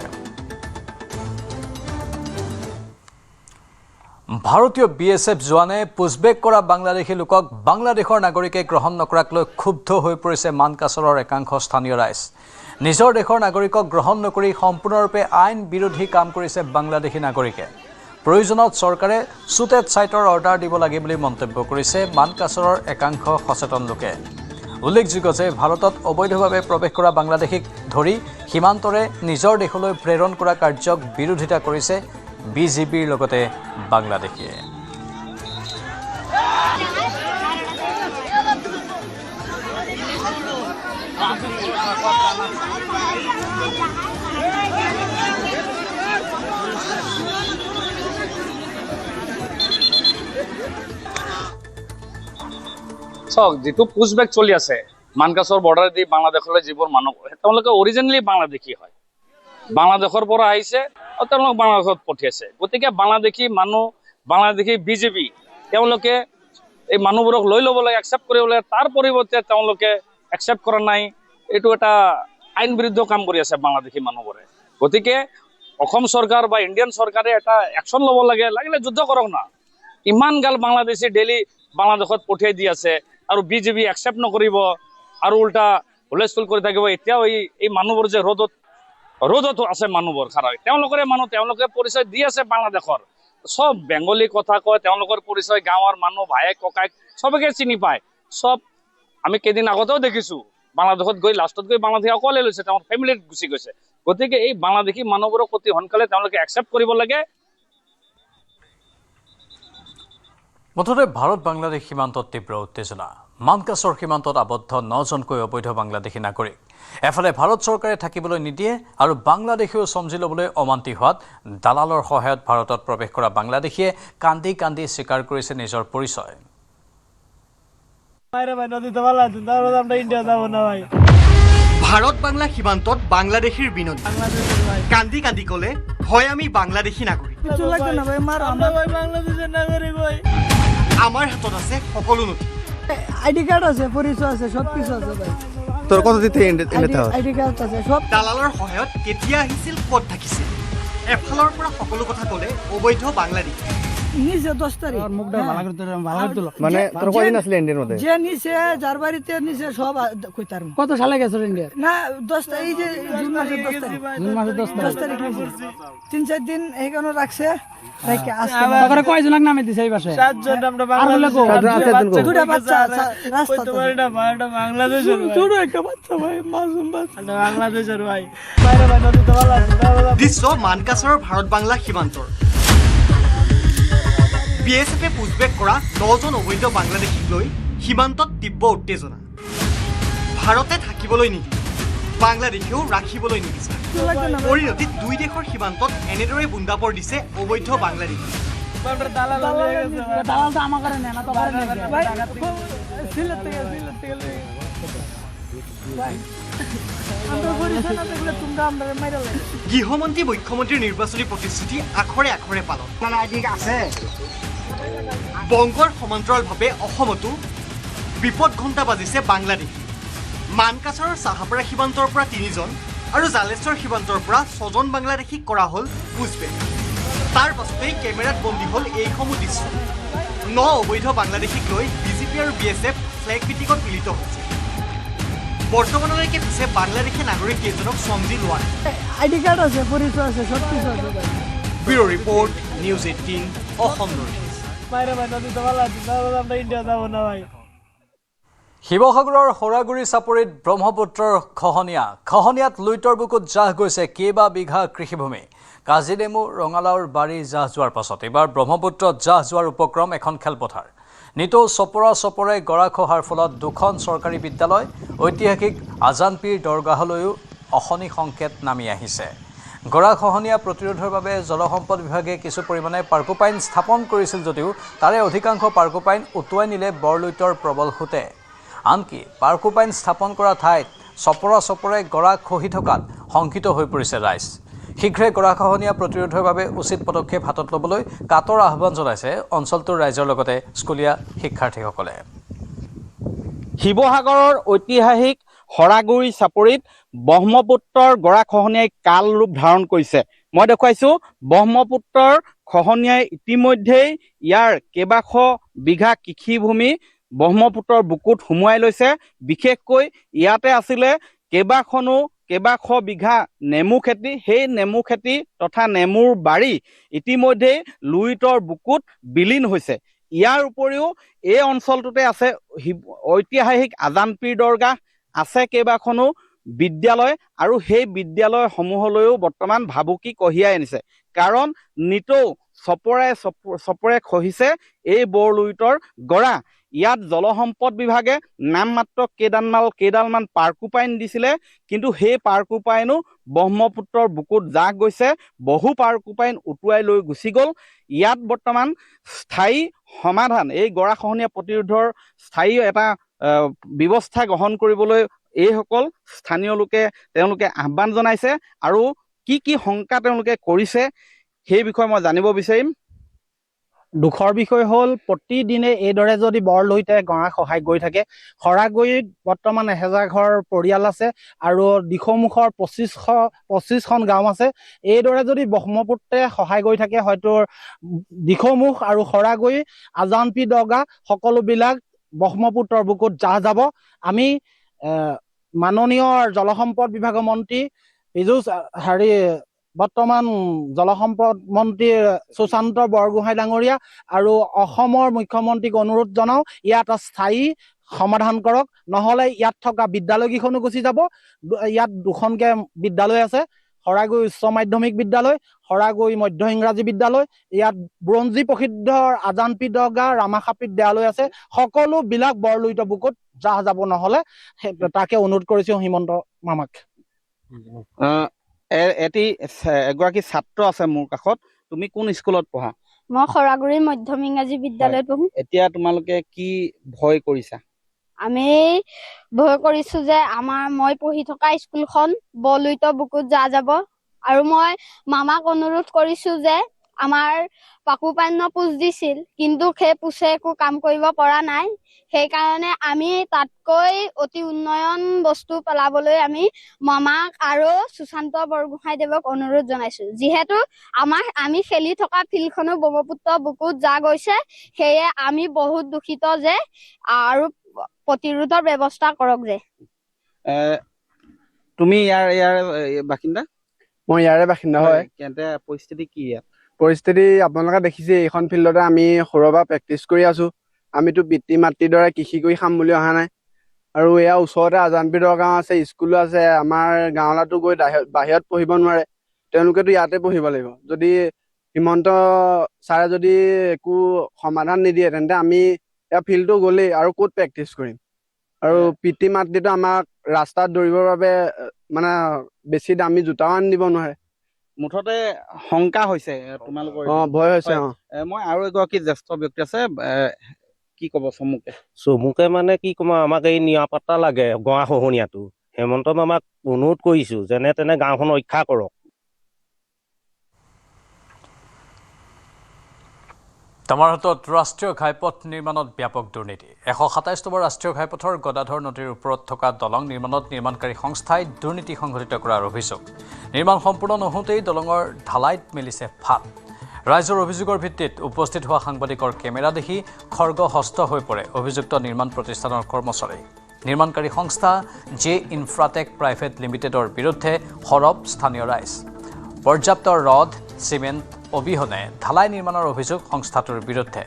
ভাৰতীয় BSF জোৱানে পুছবেক কৰা বাংলাদেশী লোকক বাংলাদেশৰ নাগৰিকে গ্ৰহণ নকৰাক লৈ ক্ষুব্ধ হৈ পৰিছে মানকাছৰৰ একাংশ স্থানীয় ৰাইজ। নিজৰ দেশৰ নাগৰিকক গ্ৰহণ নকৰি সম্পূৰ্ণৰূপে আইন বিৰোধী কাম কৰিছে বাংলাদেশী নাগৰিকে। প্ৰয়োজনত চৰকাৰে শ্বুট এট ছাইটৰ অৰ্ডাৰ দিব লাগে বুলি মন্তব্য কৰিছে মানকাছৰৰ একাংশ সচেতন লোকে। উল্লেখযোগ্য যে ভাৰতত অবৈধভাৱে প্ৰৱেশ কৰা বাংলাদেশীক ধৰি সীমান্তৰে নিজৰ দেশলৈ প্ৰেৰণ কৰা কাৰ্যক বিৰোধিতা কৰিছে BJPৰ লগতে বাংলাদেশীয়ে। চাওক, যিটো পুছবেক চলি আছে মানকাছৰ বৰ্ডাৰেদি বাংলাদেশলৈ যিবোৰ মানুহ তেওঁলোকে অৰিজিনেলি বাংলাদেশী হয়, বাংলাদেশৰ পৰা আহিছে আৰু তেওঁলোকক বাংলাদেশত পঠিয়াইছে। গতিকে বাংলাদেশী মানুহ, বাংলাদেশী BJP তেওঁলোকে এই মানুহবোৰক লৈ ল'ব লাগে, একচেপ্ট কৰিব লাগে। তাৰ পৰিৱৰ্তে তেওঁলোকে একচেপ্ট কৰা নাই। এইটো এটা আইন বিৰুদ্ধ কাম কৰি আছে বাংলাদেশী মানুহবোৰে। গতিকে অসম চৰকাৰ বা ইণ্ডিয়ান চৰকাৰে এটা একশ্যন ল'ব লাগে, লাগিলে যুদ্ধ কৰক না। ইমান গাল বাংলাদেশী ডেইলি বাংলাদেশত পঠিয়াই দি আছে আৰু BJP একচেপ্ট নকৰিব আৰু উল্টা হুলস্থুল কৰি থাকিব। এতিয়াও এই মানুহবোৰ যে ৰ'দতো আছে মানুহবোৰ খাৰা, তেওঁলোকৰে মানুহ, তেওঁলোকে পৰিচয় দি আছে বাংলাদেশৰ। চব বেংগলী কথা কয়, তেওঁলোকৰ পৰিচয় গাঁৱৰ মানুহ, ভায়েক ককায়েক চবকে চিনি পায়। চব আমি কেইদিন আগতেও দেখিছো বাংলাদেশত গৈ লাষ্টত গৈ বাংলাদেশী অকলে লৈছে, তেওঁৰ ফেমিলিত গুচি গৈছে। গতিকে এই বাংলাদেশী মানুহবোৰক অতি সোনকালে তেওঁলোকে একচেপ্ট কৰিব লাগে। মুঠতে ভাৰত বাংলাদেশ সীমান্তত তীব্ৰ উত্তেজনা। মানকাছৰ সীমান্তত আবদ্ধ 9জনকৈ অবৈধ বাংলাদেশী নাগৰিক। এফালে ভাৰত চৰকাৰে থাকিবলৈ নিদিয়ে আৰু বাংলাদেশীও চমজি ল'বলৈ অমান্তি হোৱাত দালালৰ সহায়ত ভাৰতত প্ৰৱেশ কৰা বাংলাদেশীয়ে কান্দি কান্দি স্বীকাৰ কৰিছে নিজৰ পৰিচয়। ভাৰত বাংলা সীমান্তত বাংলাদেশীৰ বিনতি কান্দি কান্দি ক'লে হয় আমি বাংলাদেশী নাগৰিক। আমাৰ হাতত আছে সকলো নথি, আইডি কাৰ্ড আছে, পৰিচয় আছে, সব কিছু আছে ভাই। তোৰ কত দিতে আইডি কাৰ্ড আছে সব। দালালৰ সহায়ত কেতিয়া আহিছিল, ক'ত থাকিছিল, এফালৰ পৰা সকলো কথা ক'লে অবৈধ বাংলাদেশী। নিচে 10 তাৰিখ মানে তোৰ কয়দিন আছিলে ইণ্ডিয়াৰ মতে? যে নিচে যার বাড়িতে নিচে সব কইতার। কত সালে গেছিল ইন্ডিয়া? না 10 তারিখ, এই যে জুন মাসের 10 তারিখ। জুন মাসের 10 তারিখ নিচে 3-4 দিন এইখানে রাখছে। রাখে আসছে। তারপরে কয়জনক নামে দিছে এই বাসায়? 7 জন। আমরা বাংলাদেশ দুটো বাচ্চা রাস্তাতে। এটা বাংলাদেশের ছোট একটা বাচ্চা ভাই, মাসুম বাচ্চা, বাংলাদেশের ভাই। বাইরে ভাই নদীতে ভালো আছে। দৃশ্য মানকাছৰৰ ভাৰত বাংলা সীমান্তৰ। BSFে পুছবেক কৰা 9জন অবৈধ বাংলাদেশীক লৈ সীমান্তত তীব্ৰ উত্তেজনা। ভাৰতে থাকিবলৈ নিদিয়ে, বাংলাদেশীও ৰাখিবলৈ নিবিচাৰে। পৰিণতিত দুই দেশৰ সীমান্তত এনেদৰে বুন্দাপৰ দিছে অবৈধ বাংলাদেশী। গৃহমন্ত্ৰী, মুখ্যমন্ত্ৰীৰ নিৰ্বাচনী প্ৰতিশ্ৰুতি আখৰে আখৰে পালন। বংগৰ সমান্তৰালভাৱে অসমতো বিপদ ঘণ্টা বাজিছে বাংলাদেশী। মানকাছৰৰ চাহাপাৰা সীমান্তৰ পৰা 3জন আৰু জালেশ্বৰ সীমান্তৰ পৰা 6জন বাংলাদেশীক কৰা হ'ল পুছবেক। তাৰ পাছতেই কেমেৰাত বন্দী হ'ল এইসমূহ দৃশ্য। 9 অবৈধ বাংলাদেশীক লৈ BJP আৰু BSF ফ্লেগ মিটিঙত মিলিত হৈছে। বৰ্তমানলৈকে পিছে বাংলাদেশী নাগৰিক কেইজনক চমজি লোৱা নাই। আইডি কাৰ্ড আছে, পৰিচয় আছে, সব কিছু আছে ভাই। Bureau report, news 18 Assam north east. বাইৰে ভাই নদীতে ভালো আছে। আমৰা ইন্ডিয়া যাব না ভাই। শিৱসাগৰৰ সৰাগুৰি চাপৰিত ব্ৰহ্মপুত্ৰৰ খহনীয়াত লুইতৰ বুকুত জাহ গৈছে কেইবা বিঘা কৃষিভূমি। কাজিনেমু, ৰঙালাওৰ বাৰী জাহ যোৱাৰ পাছত এইবাৰ ব্ৰহ্মপুত্ৰত জাহ যোৱাৰ উপক্ৰম এখন খেলপথাৰ। নিতৌ চপৰে গৰা খহাৰ ফলত 2খন চৰকাৰী বিদ্যালয়, ঐতিহাসিক আজানপীৰ দৰগাহলৈও অশনি সংকেত নামি আহিছে। গৰাখহনীয়া প্ৰতিৰোধৰ বাবে জলসম্পদ বিভাগে কিছু পৰিমাণে পাৰ্কোপাইন স্থাপন কৰিছিল যদিও তাৰে অধিকাংশ পাৰ্কোপাইন উটুৱাই নিলে বৰলুইতৰ প্ৰবল সোঁতে। আনকি পাৰ্কোপাইন স্থাপন কৰা ঠাইত চপৰে গৰা খহি থকাত শংকিত হৈ পৰিছে ৰাইজ। শীঘ্ৰে গৰাখহনীয়া প্ৰতিৰোধৰ বাবে উচিত পদক্ষেপ হাতত ল'বলৈ কাতৰ আহ্বান জনাইছে অঞ্চলটোৰ ৰাইজৰ লগতে স্কুলীয়া শিক্ষাৰ্থীসকলে। শিৱসাগৰৰ ঐতিহাসিক হৰাগুৰি চাপৰিত ব্ৰহ্মপুত্ৰৰ গৰাখহনীয়াই কাল ৰূপ ধাৰণ কৰিছে। মই দেখুৱাইছোঁ ব্ৰহ্মপুত্ৰৰ খহনীয়াই ইতিমধ্যেই ইয়াৰ কেইবাশ বিঘা কৃষিভূমি ব্ৰহ্মপুত্ৰৰ বুকুত সুমুৱাই লৈছে। বিশেষকৈ ইয়াতে আছিলে কেইবাশ বিঘা নেমু খেতি। সেই নেমু খেতি তথা নেমুৰ বাৰী ইতিমধ্যেই লুইতৰ বুকুত বিলীন হৈছে। ইয়াৰ উপৰিও এই অঞ্চলটোতে আছে ঐতিহাসিক আজানপীৰ দৰগাহ, আছে কেইবাখনো বিদ্যালয় আৰু সেই বিদ্যালয়সমূহলৈও বৰ্তমান ভাবুকি কঢ়িয়াই আনিছে। কাৰণ নিতৌ চপৰে খহিছে এই বৰলুইতৰ গৰা। ইয়াত জলসম্পদ বিভাগে নামমাত্ৰ কেইডালমান পাৰ্কোপাইন দিছিলে, কিন্তু সেই পাৰ্কোপাইনো ব্ৰহ্মপুত্ৰৰ বুকুত জাহ গৈছে। বহু পাৰ্কোপাইন উটুৱাই লৈ গুচি গ'ল। ইয়াত বৰ্তমান স্থায়ী সমাধান, এই গৰাখহনীয়া প্ৰতিৰোধৰ স্থায়ী এটা ব্যৱস্থা গ্ৰহণ কৰিবলৈ এইসকল স্থানীয় লোকে তেওঁলোকে আহ্বান জনাইছে। আৰু কি শংকা তেওঁলোকে কৰিছে সেই বিষয়ে মই জানিব বিচাৰিম। দুখৰ বিষয় হ'ল প্ৰতিদিনে এইদৰে যদি বৰলুইতে গৰা খহাই গৈ থাকে। হৰাগুৰিত বৰ্তমান 1000 ঘৰ পৰিয়াল আছে আৰু দিখৌমুখৰ 25খন গাঁও আছে। এইদৰে যদি ব্ৰহ্মপুত্ৰে খহাই গৈ থাকে হয়তো দিখৌমুখ আৰু হৰাগুৰি, আজানপীৰ দৰগাহ সকলোবিলাক ব্ৰহ্মপুত্ৰৰ বুকুত জাহ যাব। আমি মাননীয় জলসম্পদ বিভাগৰ মন্ত্ৰী বৰ্তমান জলসম্পদ মন্ত্ৰী সুশান্ত বৰগোহাঁই ডাঙৰীয়া আৰু অসমৰ মুখ্যমন্ত্ৰীক অনুৰোধ জনাওঁ, ইয়াত এটা স্থায়ী সমাধান কৰক, নহ'লে ইয়াত থকা বিদ্যালয়কেইখনো গুচি যাব। ইয়াত 2খনকৈ বিদ্যালয় আছে, হৰাগুৰি উচ্চ মাধ্যমিক বিদ্যালয়, হৰাগুৰি মধ্য ইংৰাজী বিদ্যালয়, ইয়াত বুৰঞ্জী প্ৰসিদ্ধ আজানপীৰ দৰগাহ, ৰামাখাপীৰ দেৱালয় আছে। সকলোবিলাক বৰলুইতৰ বুকুত জাহ যাব, নহ'লে তাকে অনুৰোধ কৰিছোঁ হিমন্ত মামাক। এগৰাকী ছাত্ৰ আছে মোৰ কাষত। তুমি কোন স্কুলত পঢ়া? মই হৰাগুৰি মধ্যম ইংৰাজী বিদ্যালয়ত পঢ়ো। এতিয়া তোমালোকে কি ভয় কৰিছা? আমি ভয় কৰিছো যে মই পঢ়ি থকা স্কুলখন বৰলুইতৰ বুকুত জাহ যাব। আৰু মই মামাক অনুৰোধ কৰিছো যে আমাৰ পাকুপান্য পোচ দিছিল, কিন্তু সেই পোচে একো কাম কৰিব পৰা নাই। সেইকাৰণে আমি তাতকৈ অতি উন্নয়ন বস্তু পেলাবলৈ আমি মামাক আৰু সুশান্ত বৰগোহাঁইদেৱক অনুৰোধ জনাইছো। যিহেতু আমি খেলি থকা ফিল্ডখনো ব্ৰহ্মপুত্ৰৰ বুকুত জাহ গৈছে, সেয়ে আমি বহুত দুখিত যে আৰু প্ৰতিৰোধৰ ব্যৱস্থা কৰক যে। তুমি ইয়াৰ বাসিন্দা? মই ইয়াৰে বাসিন্দা হয়। পৰিস্থিতি কি ইয়াত? পৰিস্থিতি আপোনালোকে দেখিছে, এইখন ফিল্ডতে আমি সৰুৰে পৰা প্ৰেক্টিচ কৰি আছো। আমিতো পিতৃ মাতৃৰ দৰে কৃষি কৰি খাম বুলি অহা নাই। আৰু ইয়াৰ ওচৰতে আজানপীৰ দৰগাহ আছে, স্কুলো আছে। আমাৰ গাঁৱলাতো গৈ বাহিৰত পঢ়িব নোৱাৰে, তেওঁলোকেতো ইয়াতে পঢ়িব লাগিব। যদি হিমন্ত ছাৰে যদি একো সমাধান নিদিয়ে তেন্তে আমি ইয়াৰ ফিল্ডটো গ'লেই আৰু ক'ত প্ৰেক্টিচ কৰিম। আৰু পিতৃ মাতৃটো আমাক ৰাস্তাত দৌৰিবৰ বাবে মানে বেছি দামী জোতাও আনি দিব নোৱাৰে। মুঠতে শংকা হৈছে তোমালোকৰ? ভয় হৈছে। মই আৰু এগৰাকী জ্যেষ্ঠ ব্যক্তি আছে, কি ক'ব চমুকে মানে কি ক'ম, আমাক এই নিৰাপত্তা লাগে গৰাখহনীয়াটো। হেমন্ত মামাক অনুৰোধ কৰিছো যেনে তেনে গাঁওখন ৰক্ষা কৰক। তমাৰহাটত ৰাষ্ট্ৰীয় ঘাইপথ নিৰ্মাণত ব্যাপক দুৰ্নীতি। 127 নম্বৰ ৰাষ্ট্ৰীয় ঘাইপথৰ গদাধৰ নদীৰ ওপৰত থকা দলং নিৰ্মাণত নিৰ্মাণকাৰী সংস্থাই দুৰ্নীতি সংঘটিত কৰাৰ অভিযোগ। নিৰ্মাণ সম্পূৰ্ণ নহওঁতেই দলঙৰ ঢালাইত মেলিছে ফাট। ৰাইজৰ অভিযোগৰ ভিত্তিত উপস্থিত হোৱা সাংবাদিকৰ কেমেৰা দেখি খৰ্গহস্ত হৈ পৰে অভিযুক্ত নিৰ্মাণ প্ৰতিষ্ঠানৰ কৰ্মচাৰী। নিৰ্মাণকাৰী সংস্থা জে ইনফ্ৰাটেক প্ৰাইভেট লিমিটেডৰ বিৰুদ্ধে সৰব স্থানীয় ৰাইজ। পৰ্যাপ্ত ৰড চিমেণ্ট অবিহনে ঢালাই নিৰ্মাণৰ অভিযোগ সংস্থাটোৰ বিৰুদ্ধে।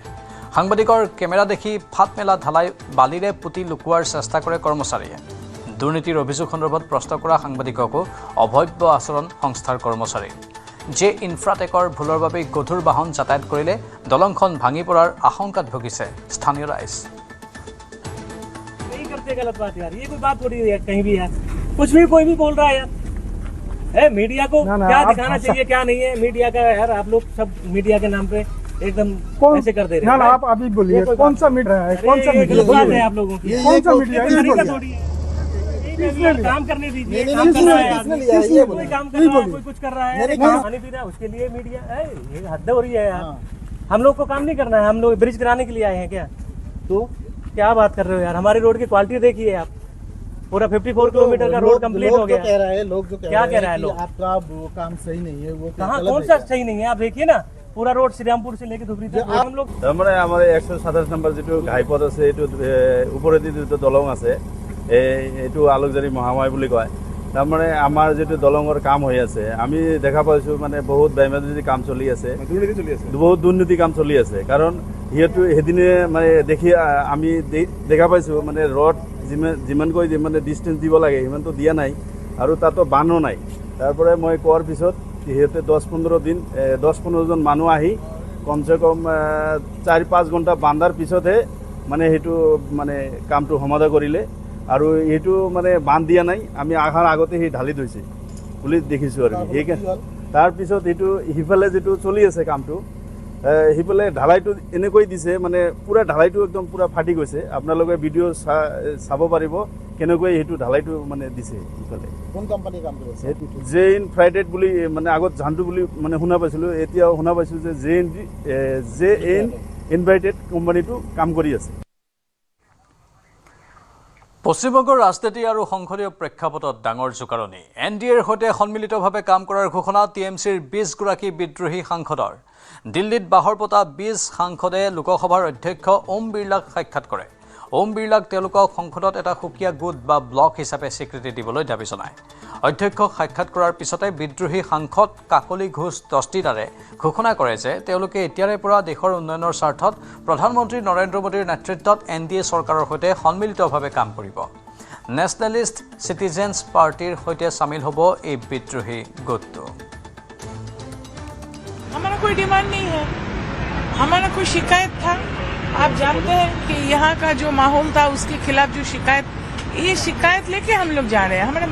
সাংবাদিকৰ কেমেৰা দেখি ফাট মেলা ঢালাই বালিৰে পুতি লুকুৱাৰ চেষ্টা কৰে কৰ্মচাৰীয়ে। দুৰ্নীতিৰ অভিযোগ সন্দৰ্ভত প্ৰশ্ন কৰা সাংবাদিককো অভব্য আচৰণ সংস্থাৰ কৰ্মচাৰী। জে ইনফ্ৰাটেকৰ ভুলৰ বাবে গধুৰ বাহন যাতায়াত কৰিলে দলংখন ভাঙি পৰাৰ আশংকাত ভুগিছে স্থানীয় ৰাইজ। मीडिया को क्या दिखाना चाहिए क्या नहीं है, मीडिया का यार आप लोग सब मीडिया के नाम पे एकदम ऐसे कर दे रहे हैं। ना आप अभी बोलिए कौन सा मीडिया है, कौन सा मीडिया है आप लोगों की, कौन सा मीडिया है, काम करने दीजिए, काम कर रहा है आदमी, कोई काम कर रहा है, कोई कुछ कर रहा है, पानी पी रहा है, उसके लिए मीडिया है, ये हद हो रही है यार। हम लोग को काम नहीं करना है, हम लोग ब्रिज कराने के लिए आए हैं क्या? तो क्या बात कर रहे हो यार, हमारी रोड की क्वालिटी देखिए आप, पूरा 54 किलोमीटर का रोड कंप्लीट हो गया। कह रहा है लोग, जो क्या कह रहा है लोग, आपका वो काम सही नहीं है, वो कहाँ कौन सा सही नहीं है? आप देखिए ना, पूरा रोड श्रीरामपुर से लेके धुबरी तक हम लोग তাৰমানে আমাৰ 127 নম্বৰ যিটো ঘাইপথ আছে এইটো ওপৰেদি যিটো দলং আছে এইটো আলোকজাৰী মহামাৰী বুলি কয়। তাৰমানে আমাৰ যিটো দলঙৰ কাম হৈ আছে আমি দেখা পাইছোঁ মানে বহুত বেমেজালি কাম চলি আছে, বহুত দুৰ্নীতি কাম চলি আছে। কাৰণ সিহঁতে সেইদিনে মানে দেখি আমি দেখা পাইছোঁ মানে ৰড যিমানকৈ মানে ডিষ্টেঞ্চ দিব লাগে সিমানটো দিয়া নাই আৰু তাতো বানো নাই। তাৰপৰা মই কোৱাৰ পিছত সিহঁতে 10-15জন মানুহ আহি কমচে কম 4-5 ঘণ্টা বান্ধাৰ পিছতহে মানে সেইটো মানে কামটো সমাধা কৰিলে। আৰু এইটো মানে বান্ধ দিয়া নাই, আমি আহাৰ আগতে সি ঢালি থৈছে বুলি দেখিছোঁ। আৰু সেইকাৰণে তাৰপিছত এইটো সিফালে যিটো চলি আছে কামটো সিফালে ঢালাইটো এনেকৈ দিছে মানে পূৰা ঢালাইটো একদম পূৰা ফাটি গৈছে। আপোনালোকে ভিডিঅ' চাব পাৰিব কেনেকৈ সেইটো ঢালাইটো মানে দিছে। সিফালে কোন কোম্পানী কাম কৰিছে? জে ইন ফ্ৰাইডেড বুলি মানে আগত জানটো বুলি মানে শুনা পাইছিলোঁ, এতিয়াও শুনা পাইছোঁ যে জে ইন ইনভাইটেড কোম্পানীটো কাম কৰি আছে। পশ্চিমবংগৰ ৰাজনীতি আৰু সংসদীয় প্ৰেক্ষাপটত ডাঙৰ জোকাৰণি। NDAৰ সৈতে সন্মিলিতভাৱে কাম কৰাৰ ঘোষণা TMCৰ 20গৰাকী বিদ্ৰোহী সাংসদৰ। দিল্লীত বাহৰ পতা 20 সাংসদে লোকসভাৰ অধ্যক্ষ ওম বিৰলাক সাক্ষাৎ কৰে। ওম বিৰলাক তেওঁলোকক সংসদত এটা সুকীয়া গোট বা ব্লক হিচাপে স্বীকৃতি দিবলৈ দাবী জনায়। অধ্যক্ষক সাক্ষাৎ কৰাৰ পিছতে বিদ্ৰোহী সাংসদ কাকলি ঘোষ দস্তিদাৰে ঘোষণা কৰে যে তেওঁলোকে এতিয়াৰে পৰা দেশৰ উন্নয়নৰ স্বাৰ্থত প্ৰধানমন্ত্ৰী নৰেন্দ্ৰ মোদীৰ নেতৃত্বত NDA চৰকাৰৰ সৈতে সন্মিলিতভাৱে কাম কৰিব। নেশ্যনেলিষ্ট চিটিজেন্স পাৰ্টিৰ সৈতে চামিল হ'ব এই বিদ্ৰোহী গোটটো। हमारा कोई डिमांड नहीं है, हमारा कोई शिकायत था। आप जानते हैं कि यहाँ का जो माहौल था उसके खिलाफ जो शिकायत, ये शिकायत लेके हम लोग जा रहे हैं। हमारे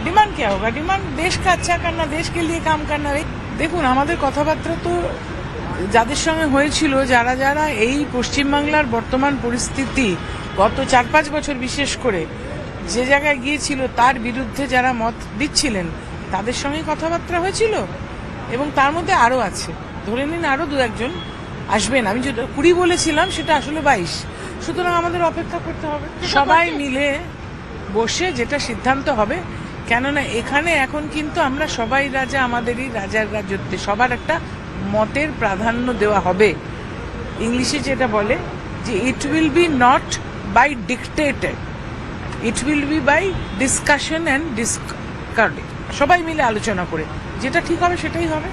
डिमांड क्या होगा? डिमांड देश का अच्छा करना, देश के लिए काम करना। দেখুন আমাদের কথাবার্তা তো যাদের সঙ্গে হয়েছিল, যারা যারা এই পশ্চিমবাংলার বর্তমান পরিস্থিতি গত 4-5 বছর বিশেষ করে যে জায়গায় গিয়েছিল তার বিরুদ্ধে যারা মত দিচ্ছিলেন তাদের সঙ্গে কথাবার্তা হয়েছিল। এবং তার মধ্যে আরও আছে, ধরে নিন আরও 2-1 আসবেন। আমি যেটা 20 বলেছিলাম সেটা আসলে 22। সুতরাং আমাদের অপেক্ষা করতে হবে, সবাই মিলে বসে যেটা সিদ্ধান্ত হবে। কেননা এখানে এখন কিন্তু আমরা সবাই রাজা, আমাদেরই রাজার রাজত্বে সবার একটা মতের প্রাধান্য দেওয়া হবে। ইংলিশে যেটা বলে যে it will be not by dictated, it will be by discussion and discarding. সবাই মিলে আলোচনা করে যেটা ঠিক হবে সেটাই হবে।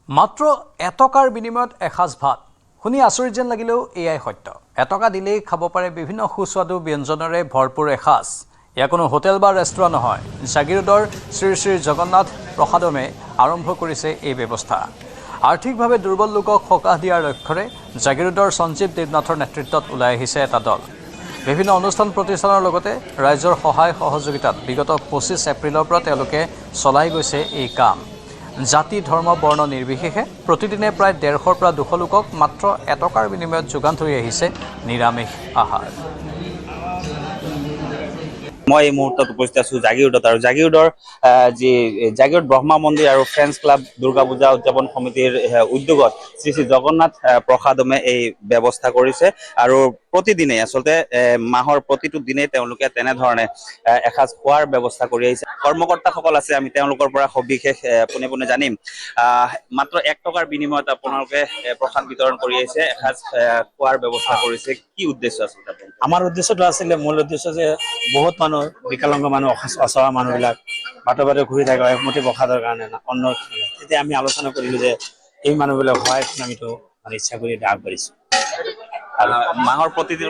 মাত্ৰ এটকাৰ বিনিময়ত এসাঁজ ভাত শুনি আচৰিত যেন লাগিলেও এয়াই সত্য। এটকা দিলেই খাব পাৰে বিভিন্ন সুস্বাদু ব্যঞ্জনেৰে ভৰপূৰ এসাঁজ। এয়া কোনো হোটেল বা ৰেষ্টুৰাঁ নহয়, জাগিৰোডৰ শ্ৰী শ্ৰী জগন্নাথ প্ৰসাদমে আৰম্ভ কৰিছে এই ব্যৱস্থা। আৰ্থিকভাৱে দুৰ্বল লোকক সকাহ দিয়াৰ লক্ষ্যৰে জাগিৰোডৰ সঞ্জীৱ দেৱনাথৰ নেতৃত্বত ওলাই আহিছে এটা দল। বিভিন্ন অনুষ্ঠান প্ৰতিষ্ঠানৰ লগতে ৰাইজৰ সহায় সহযোগিতাত বিগত 25 এপ্ৰিলৰ পৰা তেওঁলোকে চলাই গৈছে এই কাম। জাতি ধৰ্ম বৰ্ণ নিৰ্বিশেষে প্ৰতিদিনে প্ৰায় 150ৰ পৰা 200 লোকক মাত্ৰ এটকাৰ বিনিময়ত যোগান ধৰি আহিছে নিৰামিষ আহাৰ। মই এই মুহূৰ্তত উপস্থিত আছো জাগিৰোডত, আৰু জাগিৰোডৰ যি জাগিৰোড ব্ৰহ্মা মন্দিৰ আৰু ফ্ৰেণ্ডছ ক্লাব দুৰ্গা পূজা উদযাপন সমিতিৰ উদ্যোগত শ্ৰী শ্ৰী জগন্নাথ প্ৰসাদমে এই ব্যৱস্থা কৰিছে। আৰু প্ৰতিদিনে আচলতে মাহৰ প্ৰতিটো দিনেই তেওঁলোকে তেনেধৰণে এসাঁজ খোৱাৰ ব্যৱস্থা কৰি আহিছে। কৰ্মকৰ্তাসকল আছে, আমি তেওঁলোকৰ পৰা সবিশেষ পোনে পোনে জানিম। মাত্ৰ 1 টকাৰ বিনিময়ত আপোনালোকে প্ৰসাদ বিতৰণ কৰি আহিছে, এসাঁজ খোৱাৰ ব্যৱস্থা কৰিছে। কি উদ্দেশ্য আচলতে? আমাৰ উদ্দেশ্যটো আছিলে, মূল উদ্দেশ্য যে বহুত মানুহ, বিকলাংগ মানুহ, অচৰা মানুহবিলাক বাটে বাটে ঘূৰি থাকে একমুঠি প্ৰসাদৰ কাৰণে অন্ন। তেতিয়া আমি আলোচনা কৰিলো যে এই মানুহবিলাক সহায় আমিতো মানে ইচ্ছা কৰি আগবাঢ়িছো। আৰু মাহৰ প্ৰতিদিন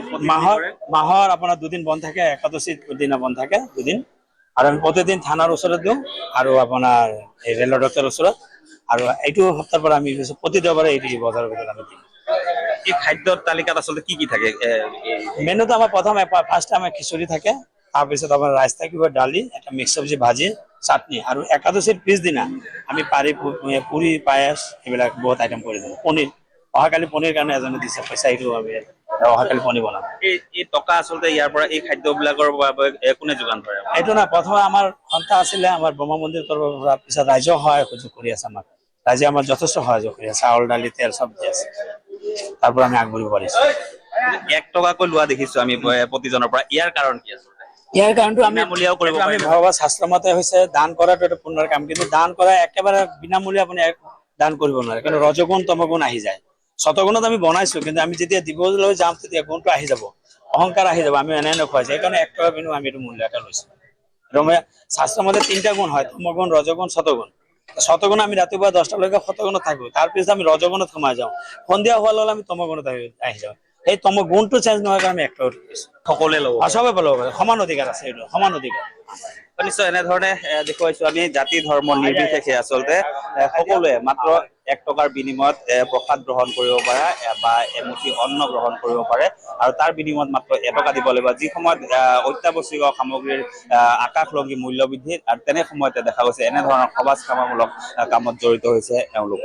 মাহৰ আপোনাৰ 2 দিন বন্ধ থাকে, একাদশী দিনা বন্ধ থাকে 2 দিন। আৰু আমি প্ৰতিদিন থানাৰ ওচৰত দিওঁ আৰু আপোনাৰ এই ৰেলৰ ডক্টৰৰ ওচৰত। আৰু এইটো সপ্তাহৰ পৰা আমি প্ৰতি দেওবাৰে এইটো বজাৰৰ ভিতৰত আমি দিম। এই খাদ্যৰ তালিকাত আচলতে কি কি থাকে? মেনুটো আমাৰ ফাৰ্ষ্ট আমাৰ খিচুৰি থাকে, তাৰপিছত আমাৰ ৰাইচ থাকিব, দালি, এটা মিক্স চব্জি, ভাজি, চাটনি, আৰু একাদশীৰ পিছদিনা আমি পুৰি, পায়স এইবিলাক বহুত আইটেম কৰি দিওঁ। পনীৰ, অহাকালি পনীৰ কাৰণে এজনে দিছে পইচা, এইটো আমি অহাকালি পনীৰ বনাম। এই টকা আচলতে ইয়াৰ পৰা এই খাদ্যবিলাকৰ বাবে কোনে যোগান ধৰে? এইটো না, প্ৰথমে আমাৰ সন্থা আছিলে, আমাৰ ব্ৰহ্ম মন্দিৰ তৰফৰ পৰা, পিছত ৰাইজেও সহায় সুযোগ কৰি আছে আমাক। ৰাইজে আমাৰ যথেষ্ট সহযোগ কৰি আছে, চাউল, দালি, তেল চব দি আছে, তাৰ পৰা আমি আগবাঢ়িব পাৰিছো। 1 টকাকৈ লোৱা দেখিছো আমি প্ৰতিজনৰ পৰা, ইয়াৰ কাৰণ কি আছে? ইয়াৰ কাৰণটো আমি বিনামূলীয়াও কৰিব আমি পাৰিম। ভগৱান শাস্ত্ৰ মতে হৈছে দান কৰাটো এটা পুণ্যৰ কাম, কিন্তু দান কৰা একেবাৰে বিনামূলীয়া আপুনি দান কৰিব নোৱাৰে, কাৰণ ৰজগুণ তমগুণ আহি যায়। শতগুণত আমি বনাইছো, কিন্তু আমি যেতিয়া দিবলৈ যাম তেতিয়া গুণটো আহি যাব, অহংকাৰ আহি যাব, আমি এনে খুৱাইছো। সেইকাৰণে 1 টকা বিনিময়ত আমি এইটো মূল্য এটা লৈছো। শাস্ত্ৰ মতে 3টা গুণ হয়, তমগুণ, ৰজগুণ, শতগুণ। শতগুণ আমি ৰাতিপুৱা 10টালৈকে শতগুণত থাকো, তাৰপিছত আমি ৰজগুণত সোমাই যাওঁ, সন্ধিয়া হোৱাৰ লগে আমি তমগুণত আহি যাওঁ। সেই গুণটো চেঞ্জ নোহোৱাৰ কাৰণে 1 টকা লৈছো। সকলোৱে ল'ব চবে ল'ব পাৰে, সমান অধিকাৰ আছে, এইটো সমান অধিকাৰ। নিশ্চয় এনেধৰণে দেখুৱাইছো আমি, জাতি ধৰ্ম নিৰ্বিশেষে আচলতে সকলোৱে মাত্ৰ 1 টকাৰ বিনিময়ত প্ৰসাদ গ্ৰহণ কৰিব পাৰে বা এমুঠি অন্ন গ্ৰহণ কৰিব পাৰে, আৰু তাৰ বিনিময়ত মাত্ৰ 1 টকা দিব লাগিব। যি সময়ত অত্যাৱশ্যকীয় সামগ্ৰীৰ আকাশলংঘী মূল্য বৃদ্ধি, আৰু তেনে সময়তে দেখা গৈছে এনেধৰণৰ সমাজ সেৱামূলক কামত জড়িত হৈছে এওঁলোক।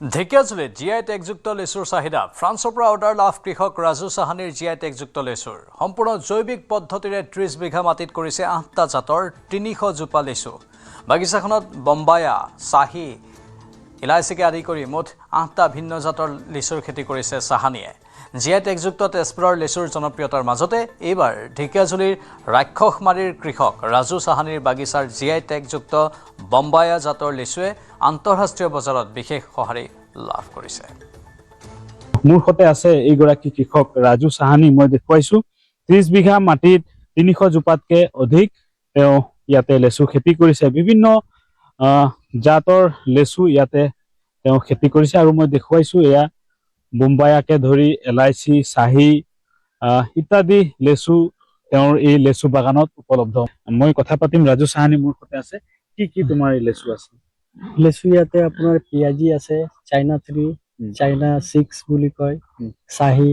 ঢেকীয়াজুলিত GI টেগযুক্ত লেচুৰ চাহিদা। ফ্ৰান্সৰ পৰা অৰ্ডাৰ লাভ কৃষক ৰাজু চাহানীৰ GI টেগযুক্ত লেচুৰ। সম্পূৰ্ণ জৈৱিক পদ্ধতিৰে 30 বিঘা মাটিত কৰিছে 8টা জাতৰ 300 জোপা লেচু। বাগিচাখনত বম্বায়া, চাহি, ইলাইচিকে আদি কৰি মুঠ 8টা ভিন্ন জাতৰ লেচুৰ খেতি কৰিছে চাহানীয়ে। GI টেগযুক্ত তেজপুৰৰ লেচুৰ জনপ্ৰিয়তাৰ মাজতে এইবাৰ ঢেকীয়াজুলিৰ ৰাক্ষসমাৰীৰ কৃষক ৰাজু চাহানীৰ বাগিচাৰ GI টেগযুক্ত বম্বায়া জাতৰ লেচুৱে আন্তঃৰাষ্ট্ৰীয় বজাৰত বিশেষ সঁহাৰি লাভ কৰিছে। মোৰ সৈতে আছে এইগৰাকী কৃষক ৰাজু চাহানী। মই দেখুৱাইছো 30 বিঘা মাটিত 300 জোপাতকে অধিক তেওঁ ইয়াতে লেচু খেতি কৰিছে। বিভিন্ন জাতৰ লেচু ইয়াতে তেওঁ খেতি কৰিছে, আৰু মই দেখুৱাইছো এয়া বোম্বায়াকে ধৰি এলাইচি, চাহি ইত্যাদি লেচু তেওঁৰ এই লেচু বাগানত উপলব্ধ। মই কথা পাতিম, ৰাজু চাহানী মোৰ সৈতে আছে। কি তোমাৰ এই লেচু আছে? লেচু ইয়াতে আপোনাৰ পিয়াজি আছে, চাইনা 3, চাইনা 6 বুলি কয়, চাহি,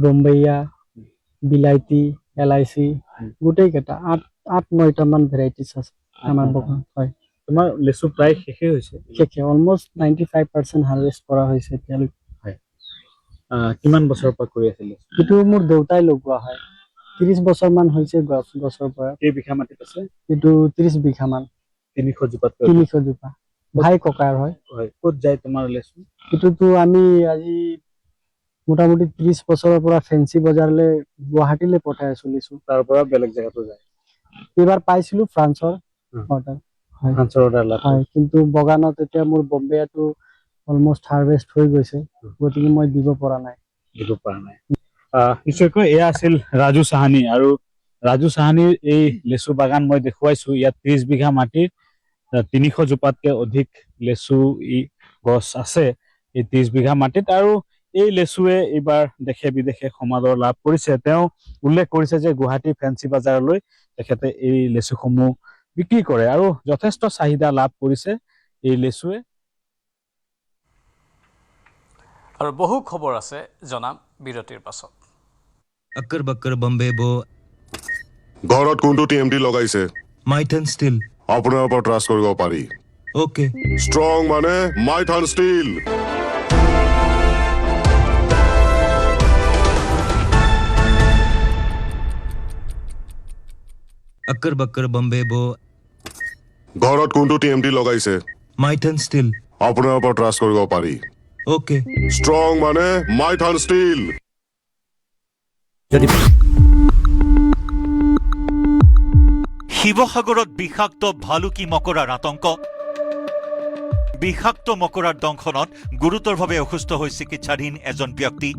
বম্বেয়া, বিলাইতি, এলাইচি, গোটেই কেইটা 8-9টা মান ভেৰাইটিজ আছে আমাৰ বাগানত। হয়, তোমাৰ লেচু প্ৰায় শেষে হৈছে? শেষে, অলমোষ্ট 95% হাৰ্ভেষ্ট কৰা হৈছে এতিয়ালৈকে। কিমান বছৰৰ পৰা কৰি আছিলে? এইটো মোৰ দেউতাই লগোৱা হয়, 30 বছৰ মান হৈছে গছৰ পৰা। কেই বিঘা মাটিত আছে? এইটো 30 বিঘা মান, 300 জোপাত। 300 জোপা ভাই ককাৰ হয়। ক'ত যায় তোমাৰ লেচু? এইটোতো আমি আজি মোটামুটি 30 বছৰৰ পৰা ফেঞ্চি বজাৰলৈ গুৱাহাটীলৈ পঠাই আছো লেচু, তাৰ পৰা বেলেগ জেগাতো যায়। এইবাৰ পাইছিলো ফ্ৰান্সৰ অৰ্ডাৰ। ফ্ৰান্সৰ অৰ্ডাৰ লাভ হয়, কিন্তু বগানত এতিয়া মোৰ বম্বেয়াটো অলমোষ্ট হাৰ্ভেষ্ট হৈ গৈছে, গতিকে মই দিব পৰা নাই। নিশ্চয়কৈ এয়া আছিল ৰাজু চাহানী। আৰু ৰাজু চাহানীৰ এই লেচু বাগান মই দেখুৱাইছো। ইয়াত 30 বিঘা মাটিত 300 জোপাতকে অধিক লেচু গছ আছে এই 30 বিঘা মাটিত, আৰু এই লেচুৱে এইবাৰ দেশে বিদেশে সমাদৰ লাভ কৰিছে। তেওঁ উল্লেখ কৰিছে যে গুৱাহাটী ফেঞ্চি বজাৰলৈ তেখেতে এই লেচুসমূহ বিক্ৰী কৰে, আৰু যথেষ্ট চাহিদা লাভ কৰিছে এই লেচুৱে। আৰু বহু খবৰ আছে, জনাম বিৰতিৰ পাছত। अक्कर बक्कर बम्बे बो ঘৰত কোনটো TMT লগাইছে? माइथन स्टील আপোনাৰ ওপৰত ট্ৰাষ্ট কৰিব পাৰি। ओके ষ্ট্ৰং মানে মাইথান ষ্টীল। अक्कर बक्कर बम्बे बो ঘৰত কোনটো TMT লগাইছে? माइथन स्टील আপোনাৰ ওপৰত ট্ৰাষ্ট কৰিব পাৰি। ओके ষ্ট্ৰং মানে মাইথান ষ্টীল। শিৱসাগৰত বিষাক্ত ভালুকি মকৰাৰ আতংক। বিষাক্ত মকৰাৰ দংশনত গুৰুতৰভাৱে অসুস্থ হৈ চিকিৎসাধীন এজন ব্যক্তি।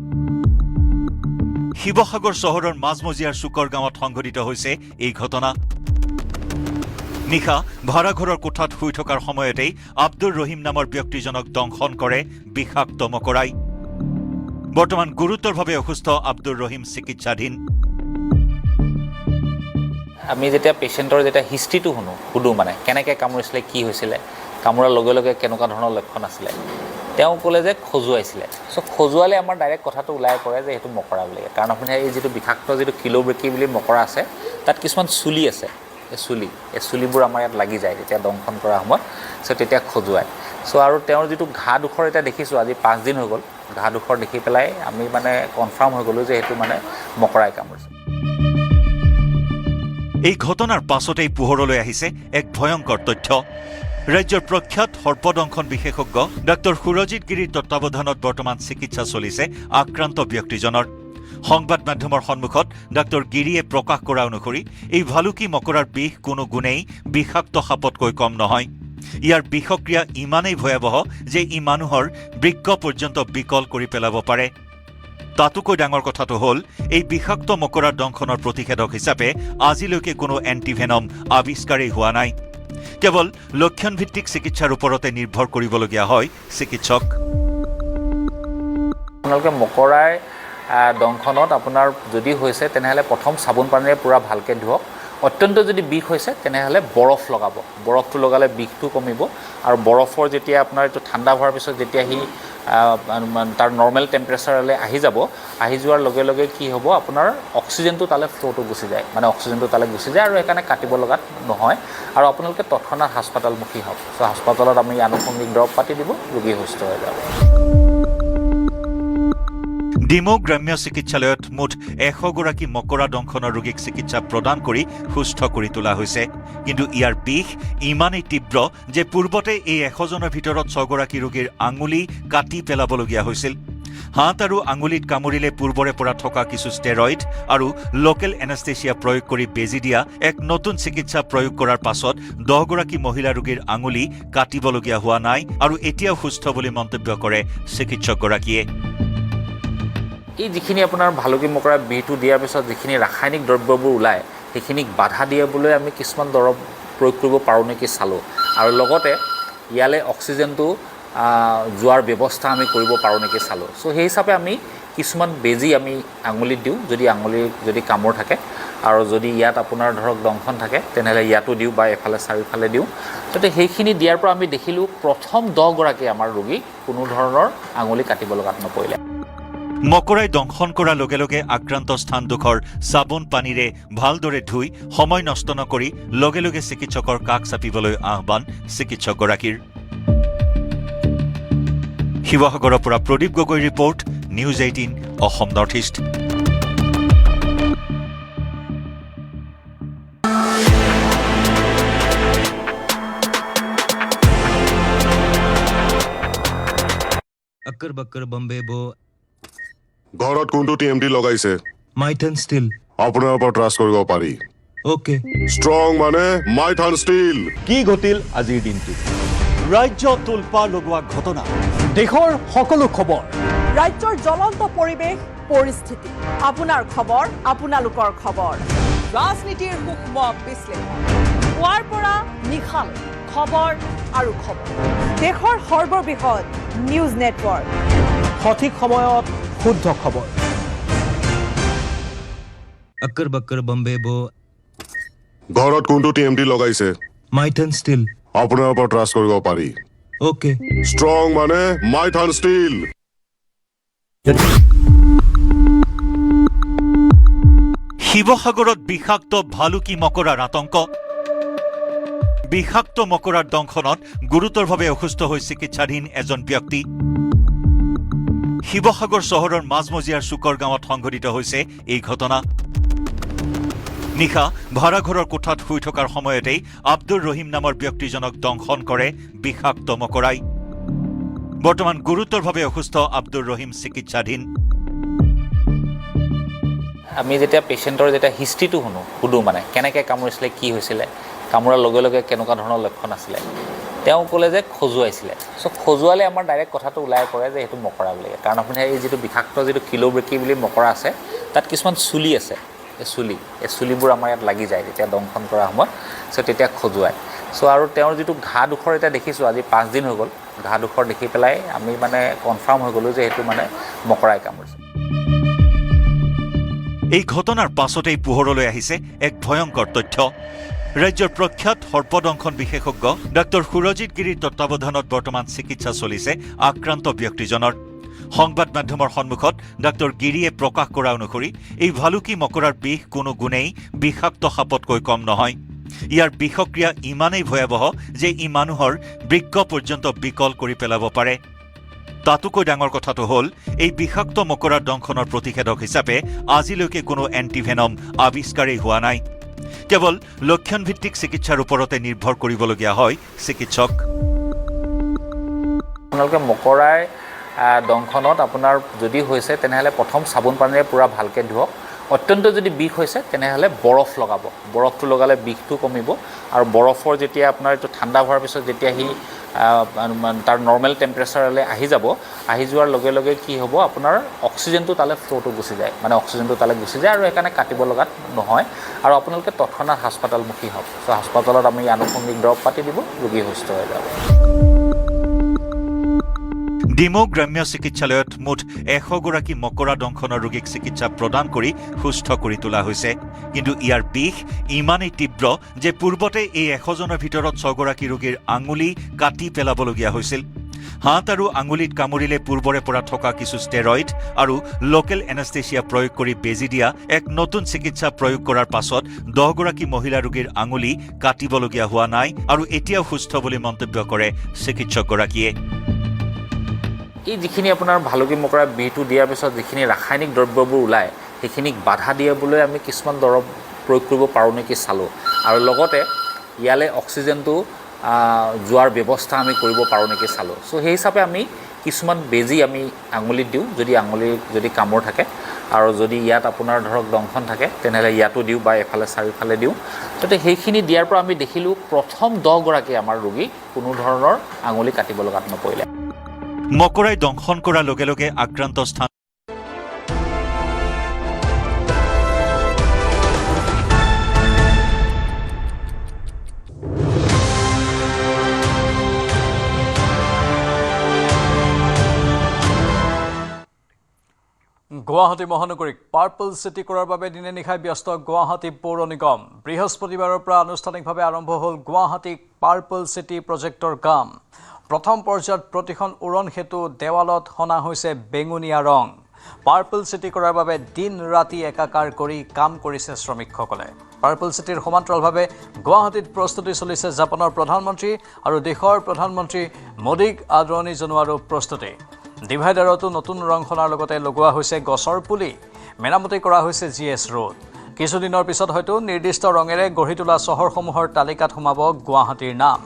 শিৱসাগৰ চহৰৰ মাজমজিয়াৰ চুকৰ গাঁৱত সংঘটিত হৈছে এই ঘটনা। নিশা ভাড়াঘৰৰ কোঠাত শুই থকাৰ সময়তেই আব্দুৰ ৰহিম নামৰ ব্যক্তিজনক দংশন কৰে বিষাক্ত মকৰাই। বৰ্তমান গুৰুতৰভাৱে অসুস্থ আব্দুৰ ৰহিম চিকিৎসাধীন। আমি যেতিয়া পেচেণ্টৰ যেতিয়া হিষ্ট্ৰীটো সুধো মানে কেনেকৈ কামুৰিছিলে, কি হৈছিলে, কামোৰাৰ লগে লগে কেনেকুৱা ধৰণৰ লক্ষণ আছিলে, তেওঁ ক'লে যে খজুৱাইছিলে। চ' খজুৱালে আমাৰ ডাইৰেক্ট কথাটো ওলাই পৰে যে সেইটো মকৰা বুলি। কাৰণ আপুনি এই যিটো বিষাক্ত যিটো কিলোব্ৰেকি বুলি মকৰা আছে তাত কিছুমান চুলি আছে, এই চুলিবোৰ আমাৰ ইয়াত লাগি যায় তেতিয়া দংশন কৰাৰ সময়ত, চ' তেতিয়া খজুৱায়। চ' আৰু তেওঁৰ যিটো ঘাঁ ডোখৰ এতিয়া দেখিছোঁ, আজি 5 দিন হৈ গ'ল, ঘাঁ ডোখৰ দেখি পেলাই আমি মানে কনফাৰ্ম হৈ গ'লোঁ যে সেইটো মানে মকৰাই কামুৰিছে। এই ঘটনাৰ পাছতেই পোহৰলৈ আহিছে এক ভয়ংকৰ তথ্য। ৰাজ্যৰ প্ৰখ্যাত সৰ্পদংশন বিশেষজ্ঞ ডাক্তৰ সুৰজিৎ গিৰিৰ তত্বাৱধানত বৰ্তমান চিকিৎসা চলিছে আক্ৰান্ত ব্যক্তিজনৰ। সংবাদ মাধ্যমৰ সন্মুখত ডাক্তৰ গিৰিয়ে প্ৰকাশ কৰা অনুসৰি এই ভালুকি মকৰাৰ বিষ কোনো গুণেই বিষাক্ত সাপতকৈ কম নহয়। ইয়াৰ বিষক্ৰিয়া ইমানেই ভয়াৱহ যে ই মানুহৰ বৃক্ক পৰ্যন্ত বিকল কৰি পেলাব পাৰে। তাতোকৈ ডাঙৰ কথাটো হ'ল এই বিষাক্ত মকৰাৰ দংশনৰ প্ৰতিষেধক হিচাপে আজিলৈকে কোনো এণ্টিভেনম আৱিষ্কাৰেই হোৱা নাই। কেৱল লক্ষণভিত্তিক চিকিৎসাৰ ওপৰতে নিৰ্ভৰ কৰিবলগীয়া হয় চিকিৎসক। আপোনালোকে মকৰাই দংশনত আপোনাৰ যদি হৈছে তেনেহ'লে প্ৰথম চাবোন পানীৰে পূৰা ভালকৈ ধুৱক। অত্যন্ত যদি বিষ হৈছে তেনেহ'লে বৰফ লগাব। বৰফটো লগালে বিষটো কমিব আৰু বৰফৰ যেতিয়া আপোনাৰ এইটো ঠাণ্ডা হোৱাৰ পিছত যেতিয়া সি তাৰ নৰ্মেল টেম্পাৰেচাৰলৈ আহি যাব, আহি যোৱাৰ লগে লগে কি হ'ব আপোনাৰ অক্সিজেনটো তালৈ ফ্ল'টো গুচি যায়, মানে অক্সিজেনটো তালৈ গুচি যায় আৰু সেইকাৰণে কাটিব লগাত নহয় আৰু আপোনালোকে তৎক্ষণাত হাস্পাতালমুখী হওক। চ' হাস্পাতালত আমি আনুষংগিক দৰৱ পাতি দিব, ৰোগী সুস্থ হৈ যাব। ডিমৌ গ্ৰাম্য চিকিৎসালয়ত মুঠ 100 গৰাকী মকৰা দংশনৰ ৰোগীক চিকিৎসা প্ৰদান কৰি সুস্থ কৰি তোলা হৈছে। কিন্তু ইয়াৰ বিষ ইমানেই তীব্ৰ যে পূৰ্বতে এই 100 জনৰ ভিতৰত 6 গৰাকী ৰোগীৰ আঙুলি কাটি পেলাবলগীয়া হৈছিল। হাত আৰু আঙুলিত কামুৰিলে পূৰ্বৰে পৰা থকা কিছু ষ্টেৰইড আৰু লোকেল এনাষ্টেচিয়া প্ৰয়োগ কৰি বেজী দিয়া এক নতুন চিকিৎসা প্ৰয়োগ কৰাৰ পাছত 10 গৰাকী মহিলা ৰোগীৰ আঙুলি কাটিবলগীয়া হোৱা নাই আৰু এতিয়াও সুস্থ বুলি মন্তব্য কৰে চিকিৎসকগৰাকীয়ে। এই যিখিনি আপোনাৰ ভালুকি মকৰা বিষটো দিয়াৰ পিছত যিখিনি ৰাসায়নিক দ্ৰব্যবোৰ ওলায় সেইখিনিক বাধা দিয়াবলৈ আমি কিছুমান দৰৱ প্ৰয়োগ কৰিব পাৰোঁ নেকি চালোঁ, আৰু লগতে ইয়ালৈ অক্সিজেনটো যোৱাৰ ব্যৱস্থা আমি কৰিব পাৰোঁ নেকি চালোঁ। চ' সেই হিচাপে আমি কিছুমান বেজী আমি আঙুলিত দিওঁ, যদি কামোৰ থাকে, আৰু যদি ইয়াত আপোনাৰ ধৰক দংশন থাকে তেনেহ'লে ইয়াতো দিওঁ বা এফালে চাৰিওফালে দিওঁ। গতিকে সেইখিনি দিয়াৰ পৰা আমি দেখিলোঁ প্ৰথম 10 গৰাকী আমাৰ ৰোগী কোনো ধৰণৰ আঙুলি কাটিব লগাত নপৰিলে। মকৰাই দংশন কৰাৰ লগে লগে আক্ৰান্ত স্থানডোখৰ চাবোন পানীৰে ভালদৰে ধুই সময় নষ্ট নকৰি লগে লগে চিকিৎসকৰ কাষ চাপিবলৈ আহ্বান চিকিৎসকগৰাকীৰ। শিৱসাগৰৰ পৰা Pradip Gogoi report, news 18 Assam north east. अक्कर बक्कर बम्बे बो ঘৰত কোনটো TMT লগাইছে? माइथन स्टील আপোনাৰ ওপৰত ট্ৰাষ্ট কৰিব পাৰি। ओके ষ্ট্ৰং মানে মাইথান ষ্টীল। কি ঘটিল আজিৰ দিনটো? ৰাজ্য তোলপা লগোৱা ঘটনা, দেশৰ সকলো খবৰ, ৰাজ্যৰ জ্বলন্ত পৰিৱেশ পৰিস্থিতি, আপোনাৰ খবৰ, আপোনালোকৰ খবৰ, ৰাজনীতিৰ সূক্ষ্ম বিশ্লেষণ, পুৱাৰ পৰা নিশালৈ খবৰ আৰু খবৰ, দেশৰ সৰ্ববৃহৎ নিউজ নেটৱৰ্ক, সঠিক সময়ত শুদ্ধ খবৰ। अक्कर बक्कर बम्बे बो ঘৰত কোনটো TMT লগাইছে? माइथन स्टील আপোনাৰ ওপৰত ট্ৰাষ্ট কৰিব পাৰি। ओके ষ্ট্ৰং মানে মাইথান ষ্টীল। শিৱসাগৰত বিষাক্ত ভালুকি মকৰাৰ আতংক। বিষাক্ত মকৰাৰ দংশনত গুৰুতৰভাৱে অসুস্থ হৈ চিকিৎসাধীন এজন ব্যক্তি। শিৱসাগৰ চহৰৰ মাজমজিয়াৰ চুকৰ গাঁৱত সংঘটিত হৈছে এই ঘটনা। নিশা ভাড়াঘৰৰ কোঠাত শুই থকাৰ সময়তেই আব্দুৰ ৰহিম নামৰ ব্যক্তিজনক দংশন কৰে বিষাক্ত মকৰাই। বৰ্তমান গুৰুতৰভাৱে অসুস্থ আব্দুৰ ৰহিম চিকিৎসাধীন। আমি যেতিয়া পেচেণ্টৰ হিষ্ট্ৰীটো সুধোঁ মানে কেনেকৈ কামুৰিছিলে, কি হৈছিলে, কামোৰাৰ লগে লগে কেনেকুৱা ধৰণৰ লক্ষণ আছিলে, তেওঁ ক'লে যে খজুৱাইছিলে। চ' খজুৱালে আমাৰ ডাইৰেক্ট কথাটো ওলাই পৰে যে সেইটো মকৰা বুলি। কাৰণ আপুনি এই যিটো বিষাক্ত যিটো কিলোব্ৰেকি বুলি মকৰা আছে তাত কিছুমান চুলি আছে, এই চুলিবোৰ আমাৰ ইয়াত লাগি যায় তেতিয়া দংশন কৰাৰ সময়ত, চ' তেতিয়া খজুৱায়। চ' আৰু তেওঁৰ যিটো ঘাঁ ডোখৰ এতিয়া দেখিছোঁ, আজি 5 দিন হৈ গ'ল, ঘাঁ ডোখৰ দেখি পেলাই আমি মানে কনফাৰ্ম হৈ গ'লোঁ যে সেইটো মানে মকৰাই কামুৰিছে। এই ঘটনাৰ পাছতেই পোহৰলৈ আহিছে এক ভয়ংকৰ তথ্য। ৰাজ্যৰ প্ৰখ্যাত সৰ্পদংশন বিশেষজ্ঞ ডাক্তৰ সুৰজিৎ গিৰিৰ তত্বাৱধানত বৰ্তমান চিকিৎসা চলিছে আক্ৰান্ত ব্যক্তিজনৰ। সংবাদ মাধ্যমৰ সন্মুখত ডাক্তৰ গিৰিয়ে প্ৰকাশ কৰা অনুসৰি এই ভালুকি মকৰাৰ বিষ কোনো গুণেই বিষাক্ত সাপতকৈ কম নহয়। ইয়াৰ বিষক্ৰিয়া ইমানেই ভয়াৱহ যে ই মানুহৰ বৃক্ক পৰ্যন্ত বিকল কৰি পেলাব পাৰে। তাতোকৈ ডাঙৰ কথাটো হ'ল এই বিষাক্ত মকৰাৰ দংশনৰ প্ৰতিষেধক হিচাপে আজিলৈকে কোনো এণ্টিভেনম আৱিষ্কাৰেই হোৱা নাই। কেৱল লক্ষণভিত্তিক চিকিৎসাৰ ওপৰতে নিৰ্ভৰ কৰিবলগীয়া হয় চিকিৎসক। আপোনালোকে মকৰাই দংশনত আপোনাৰ যদি হৈছে তেনেহ'লে প্ৰথম চাবোন পানীৰে পূৰা ভালকৈ ধুৱক। অত্যন্ত যদি বিষ হৈছে তেনেহ'লে বৰফ লগাব। বৰফটো লগালে বিষটো কমিব আৰু বৰফৰ যেতিয়া আপোনাৰ এইটো ঠাণ্ডা হোৱাৰ পিছত যেতিয়া সি তাৰ নৰ্মেল টেম্পাৰেচাৰলৈ আহি যাব, আহি যোৱাৰ লগে লগে কি হ'ব আপোনাৰ অক্সিজেনটো তালৈ ফ্ল'টো গুচি যায়, মানে অক্সিজেনটো তালৈ গুচি যায় আৰু সেইকাৰণে কাটিব লগাত নহয় আৰু আপোনালোকে তৎক্ষণাত হাস্পাতালমুখী হওক। চ' হাস্পাতালত আমি আনুষংগিক দৰৱ পাতি দিব, ৰোগী সুস্থ হৈ যাব। ডিমৌ গ্ৰাম্য চিকিৎসালয়ত মুঠ 100গৰাকী মকৰা দংশনৰ ৰোগীক চিকিৎসা প্ৰদান কৰি সুস্থ কৰি তোলা হৈছে। কিন্তু ইয়াৰ বিষ ইমানেই তীব্ৰ যে পূৰ্বতে এই 100জনৰ ভিতৰত 6গৰাকী ৰোগীৰ আঙুলি কাটি পেলাবলগীয়া হৈছিল। হাত আৰু আঙুলিত কামুৰিলে পূৰ্বৰে পৰা থকা কিছু ষ্টেৰইড আৰু লোকেল এনাষ্টেচিয়া প্ৰয়োগ কৰি বেজী দিয়া এক নতুন চিকিৎসা প্ৰয়োগ কৰাৰ পাছত 10গৰাকী মহিলা ৰোগীৰ আঙুলি কাটিবলগীয়া হোৱা নাই আৰু এতিয়াও সুস্থ বুলি মন্তব্য কৰে চিকিৎসকগৰাকীয়ে। এই যিখিনি আপোনাৰ ভালুকি মকৰা বিষটো দিয়াৰ পিছত যিখিনি ৰাসায়নিক দ্ৰব্যবোৰ ওলায় সেইখিনিক বাধা দিয়াবলৈ আমি কিছুমান দৰৱ প্ৰয়োগ কৰিব পাৰোঁ নেকি চালোঁ আৰু লগতে ইয়ালৈ অক্সিজেনটো যোৱাৰ ব্যৱস্থা আমি কৰিব পাৰোঁ নেকি চালোঁ। চ' সেই হিচাপে আমি কিছুমান বেজী আমি আঙুলিত দিওঁ, যদি কামোৰ থাকে আৰু যদি ইয়াত আপোনাৰ ধৰক দংশন থাকে তেনেহ'লে ইয়াতো দিওঁ বা এফালে চাৰিওফালে দিওঁ। গতিকে সেইখিনি দিয়াৰ পৰা আমি দেখিলোঁ প্ৰথম 10গৰাকী আমাৰ ৰোগী কোনো ধৰণৰ আঙুলি কাটিব লগাত নপৰিলে। মকৰাই দংশন কৰাৰ লগে লগে আক্ৰান্ত স্থান গুৱাহাটী মহানগৰীক পাৰ্পল চিটি কৰাৰ বাবে দিনে নিশাই ব্যস্ত গুৱাহাটী পৌৰ নিগম। বৃহস্পতিবাৰৰ পৰা আনুষ্ঠানিকভাৱে আৰম্ভ হ'ল গুৱাহাটী পাৰ্পল চিটি প্ৰজেক্টৰ কাম। প্ৰথম পৰ্যায়ত প্ৰতিখন উৰণ সেতু দেৱালত সনা হৈছে বেঙুনীয়া ৰং। পাৰ্পল চিটি কৰাৰ বাবে দিন ৰাতি একাকাৰ কৰি কাম কৰিছে শ্ৰমিকসকলে। পাৰ্পল চিটিৰ সমান্তৰালভাৱে গুৱাহাটীত প্ৰস্তুতি চলিছে জাপানৰ প্ৰধানমন্ত্ৰী আৰু দেশৰ প্ৰধানমন্ত্ৰী মোদীক আদৰণি জনোৱাৰো প্ৰস্তুতি। ডিভাইডাৰতো নতুন ৰং সনাৰ লগতে লগোৱা হৈছে গছৰ পুলি। মেৰামতি কৰা হৈছে GS ৰোড। কিছুদিনৰ পিছত হয়তো নিৰ্দিষ্ট ৰঙেৰে গঢ়ি তোলা চহৰসমূহৰ তালিকাত সোমাব গুৱাহাটীৰ নাম।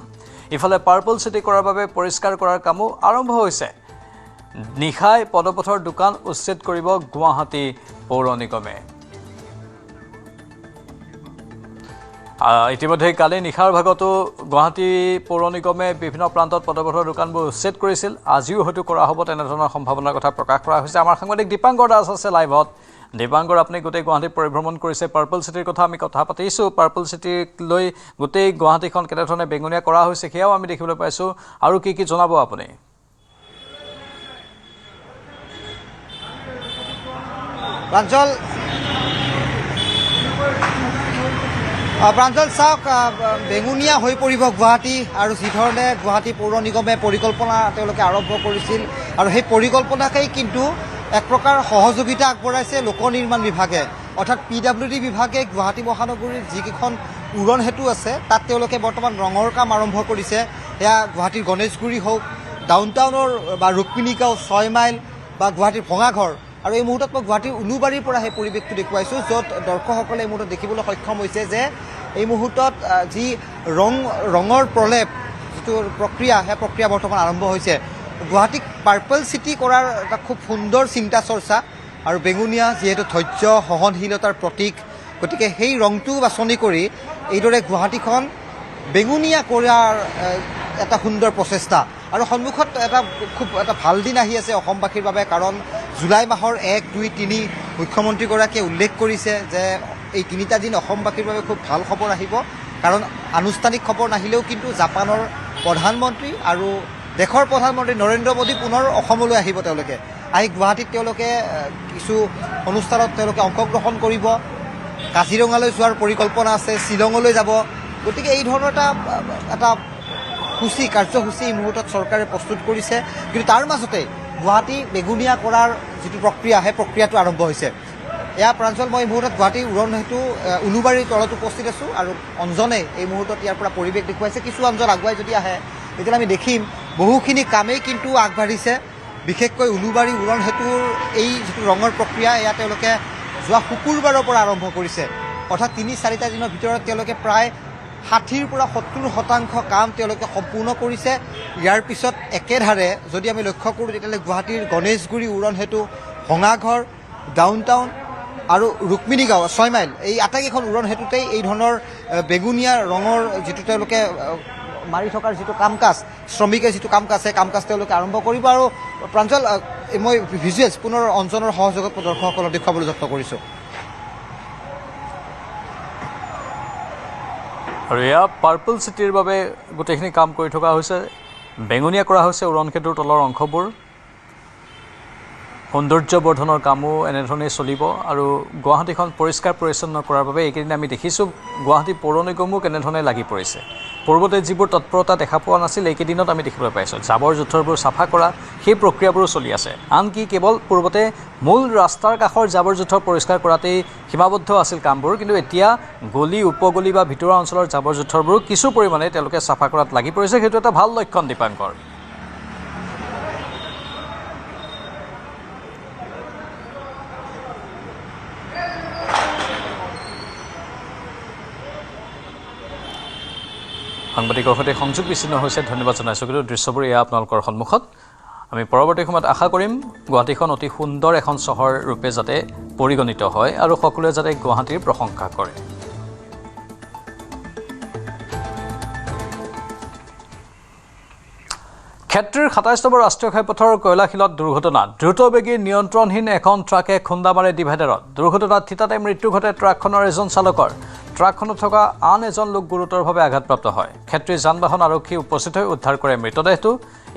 ইফালে পাৰ্পল চিটি কৰাৰ বাবে পৰিষ্কাৰ কৰাৰ কামো আৰম্ভ হৈছে। নিশাই পদপথৰ দোকান উচ্ছেদ কৰিব গুৱাহাটী পৌৰ নিগমে। ইতিমধ্যে কালি নিশাৰ ভাগতো গুৱাহাটী পৌৰ নিগমে বিভিন্ন প্ৰান্তত পদপথৰ দোকানবোৰ উচ্ছেদ কৰিছিল। আজিও হয়তো কৰা হ'ব তেনেধৰণৰ সম্ভাৱনাৰ কথা প্ৰকাশ কৰা হৈছে। আমাৰ সাংবাদিক দীপাংকৰ দাস আছে লাইভত। দীপাংকৰ, আপুনি গোটেই গুৱাহাটী পৰিভ্ৰমণ কৰিছে। পাৰ্পল চিটিৰ কথা আমি কথা পাতিছোঁ। পাৰ্পল চিটিক লৈ গোটেই গুৱাহাটীখন কেনেধৰণে বেঙুনীয়া কৰা হৈছে সেয়াও আমি দেখিবলৈ পাইছোঁ। আৰু কি কি জনাব আপুনি? প্ৰাঞ্জল চাওক, বেঙুনীয়া হৈ পৰিব গুৱাহাটী আৰু যিধৰণে গুৱাহাটী পৌৰ নিগমে পৰিকল্পনা তেওঁলোকে আৰম্ভ কৰিছিল আৰু সেই পৰিকল্পনাকেই কিন্তু এক প্ৰকাৰ সহযোগিতা আগবঢ়াইছে লোক নিৰ্মাণ বিভাগে, অৰ্থাৎ PWD বিভাগে গুৱাহাটী মহানগৰীৰ যিকেইখন উৰণ সেতু আছে তাত তেওঁলোকে বৰ্তমান ৰঙৰ কাম আৰম্ভ কৰিছে। সেয়া গুৱাহাটীৰ গণেশগুৰি হওক, ডাউন টাউনৰ বা ৰুক্মিণী গাঁও, 6 মাইল বা গুৱাহাটীৰ ভঙাঘৰ। আৰু এই মুহূৰ্তত মই গুৱাহাটীৰ উলুবাৰীৰ পৰা সেই পৰিৱেশটো দেখুৱাইছোঁ, য'ত দৰ্শকসকলে এই মুহূৰ্তত দেখিবলৈ সক্ষম হৈছে যে এই মুহূৰ্তত যি ৰঙৰ প্ৰলেপ যিটো প্ৰক্ৰিয়া, সেই প্ৰক্ৰিয়া বৰ্তমান আৰম্ভ হৈছে। গুৱাহাটীক পাৰ্পল চিটি কৰাৰ এটা খুব সুন্দৰ চিন্তা চৰ্চা আৰু বেঙুনীয়া যিহেতু ধৈৰ্য সহনশীলতাৰ প্ৰতীক, গতিকে সেই ৰংটো বাছনি কৰি এইদৰে গুৱাহাটীখন বেঙুনীয়া কৰাৰ এটা সুন্দৰ প্ৰচেষ্টা। আৰু সন্মুখত খুব ভাল দিন আহি আছে অসমবাসীৰ বাবে, কাৰণ জুলাই মাহৰ 1, 2, 3 মুখ্যমন্ত্ৰীগৰাকীয়ে উল্লেখ কৰিছে যে এই 3টা দিন অসমবাসীৰ বাবে খুব ভাল খবৰ আহিব। কাৰণ আনুষ্ঠানিক খবৰ নাহিলেও কিন্তু জাপানৰ প্ৰধানমন্ত্ৰী আৰু দেশৰ প্ৰধানমন্ত্ৰী নৰেন্দ্ৰ মোদী পুনৰ অসমলৈ আহিব। তেওঁলোকে আহি গুৱাহাটীত তেওঁলোকে কিছু অনুষ্ঠানত তেওঁলোকে অংশগ্ৰহণ কৰিব। কাজিৰঙালৈ যোৱাৰ পৰিকল্পনা আছে, শ্বিলঙলৈ যাব, গতিকে এই ধৰণৰ এটা কাৰ্যসূচী এই মুহূৰ্তত চৰকাৰে প্ৰস্তুত কৰিছে, কিন্তু তাৰ মাজতে গুৱাহাটী বেগুনীয়া কৰাৰ যিটো প্ৰক্ৰিয়া, সেই প্ৰক্ৰিয়াটো আৰম্ভ হৈছে। এয়া প্ৰাঞ্জল, মই এই মুহূৰ্তত গুৱাহাটীৰ উৰণ সেতু উলুবাৰীৰ তলত উপস্থিত আছোঁ, আৰু অঞ্জনে এই মুহূৰ্তত ইয়াৰ পৰা পৰিৱেশ দেখুৱাইছে। কিছু অঞ্চল আগুৱাই যদি আহে তেতিয়াহ'লে আমি দেখিম বহুখিনি কামেই কিন্তু আগবাঢ়িছে। বিশেষকৈ উলুবাৰী উৰণ সেতুৰ এই যিটো ৰঙৰ প্ৰক্ৰিয়া, এয়া তেওঁলোকে যোৱা শুকুৰবাৰৰ পৰা আৰম্ভ কৰিছে। অৰ্থাৎ ৩-৪টা দিনৰ ভিতৰত তেওঁলোকে প্ৰায় ৬০ৰ পৰা ৭০% কাম তেওঁলোকে সম্পূৰ্ণ কৰিছে। ইয়াৰ পিছত একেধাৰে যদি আমি লক্ষ্য কৰোঁ তেতিয়াহ'লে গুৱাহাটীৰ গণেশগুৰি উৰণ সেতু, ভঙাঘৰ, ডাউন টাউন আৰু ৰুক্মিণী গাঁও ৬ মাইল, এই আটাইকেইখন উৰণ সেতুতেই এই ধৰণৰ বেগুনীয়া ৰঙৰ যিটো তেওঁলোকে মাৰি থকাৰ যিটো কাম কাজ, শ্ৰমিকে যিটো কাম কাজ, সেই কাম কাজ তেওঁলোকে আৰম্ভ কৰিব। আৰু প্ৰাঞ্জল, মই ভিজুৱেলছ পুনৰ অঞ্জনৰ সহযোগত দৰ্শকসকলক দেখুৱাবলৈ যত্ন কৰিছোঁ। আৰু এয়া পাৰ্পল চিটিৰ বাবে গোটেইখিনি কাম কৰি থকা হৈছে, বেঙুনীয়া কৰা হৈছে উৰণ সেতুৰ তলৰ অংশবোৰ। সৌন্দৰ্য বৰ্ধনৰ কামো এনেধৰণেই চলিব। আৰু গুৱাহাটীখন পৰিষ্কাৰ পৰিচ্ছন্ন কৰাৰ বাবে এইকেইদিন আমি দেখিছোঁ গুৱাহাটী পৌৰ নিগমো কেনেধৰণে লাগি পৰিছে। পূৰ্বতে যিবোৰ তৎপৰতা দেখা পোৱা নাছিল, এইকেইদিনত আমি দেখিবলৈ পাইছোঁ জাবৰ জোঁথৰবোৰ চাফা কৰা, সেই প্ৰক্ৰিয়াবোৰো চলি আছে। আনকি কেৱল পূৰ্বতে মূল ৰাস্তাৰ কাষৰ জাবৰ জোঁথৰ পৰিষ্কাৰ কৰাতেই সীমাবদ্ধ আছিল কামবোৰ, কিন্তু এতিয়া গলি, উপগলি বা ভিতৰুৱা অঞ্চলৰ জাবৰ জোঁথৰবোৰ কিছু পৰিমাণে তেওঁলোকে চাফা কৰাত লাগি পৰিছে। সেইটো এটা ভাল লক্ষণ দীপাংকৰ। সাংবাদিকৰ সৈতে সংযোগ বিচ্ছিন্ন হৈছে, ধন্যবাদ জনাইছোঁ। কিন্তু দৃশ্যবোৰ এয়া আপোনালোকৰ সন্মুখত। আমি পৰৱৰ্তী সময়ত আশা কৰিম গুৱাহাটীখন অতি সুন্দৰ এখন চহৰ ৰূপে যাতে পৰিগণিত হয় আৰু সকলোৱে যাতে গুৱাহাটীৰ প্ৰশংসা কৰে। ক্ষেত্ৰীৰ ২৭ নম্বৰ ৰাষ্ট্ৰীয় ঘাইপথৰ কয়লাশিলত দুৰ্ঘটনা। দ্ৰুতবেগী নিয়ন্ত্ৰণহীন এখন ট্ৰাকে খুন্দা মাৰে ডিভাইডাৰত। দুৰ্ঘটনাত থিতাতে মৃত্যু ঘটে ট্ৰাকখনৰ এজন চালকৰ। ট্ৰাকখনত থকা আন এজন লোক গুৰুতৰভাৱে আঘাতপ্ৰাপ্ত হয়। ক্ষেত্ৰীৰ যান বাহন আৰক্ষী উপস্থিত হৈ উদ্ধাৰ কৰে মৃতদেহটো।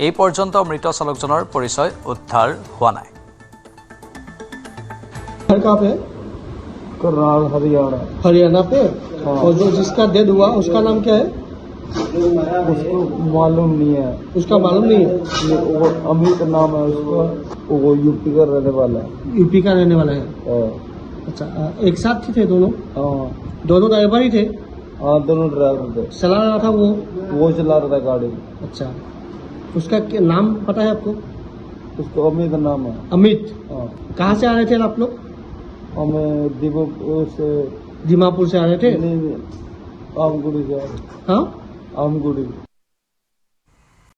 এই পৰ্যন্ত মৃত চালকজনৰ পৰিচয় উদ্ধাৰ হোৱা নাই। हरियाणा पे और जो जिसका डेड हुआ उसका नाम क्या है? उसको मालूम नहीं है। उसका मालूम नहीं है? वो अमित नाम है उसका, वो यूपी का रहने वाला है। यूपी का रहने वाला है। अच्छा, एक साथ थे दोनों? दोनों ड्राइवर ही थे? हाँ, दोनों ड्राइवर थे। चला रहा था वो चला रहा था गाड़ी। अच्छा, उसका नाम पता है आपको? उसको अमित नाम है। अमित? कहाँ से आ रहे थे आप लोग? हमें दीमापुर से आ रहे थे। आमगुड़ी से। हाँ, आमगुड़ी।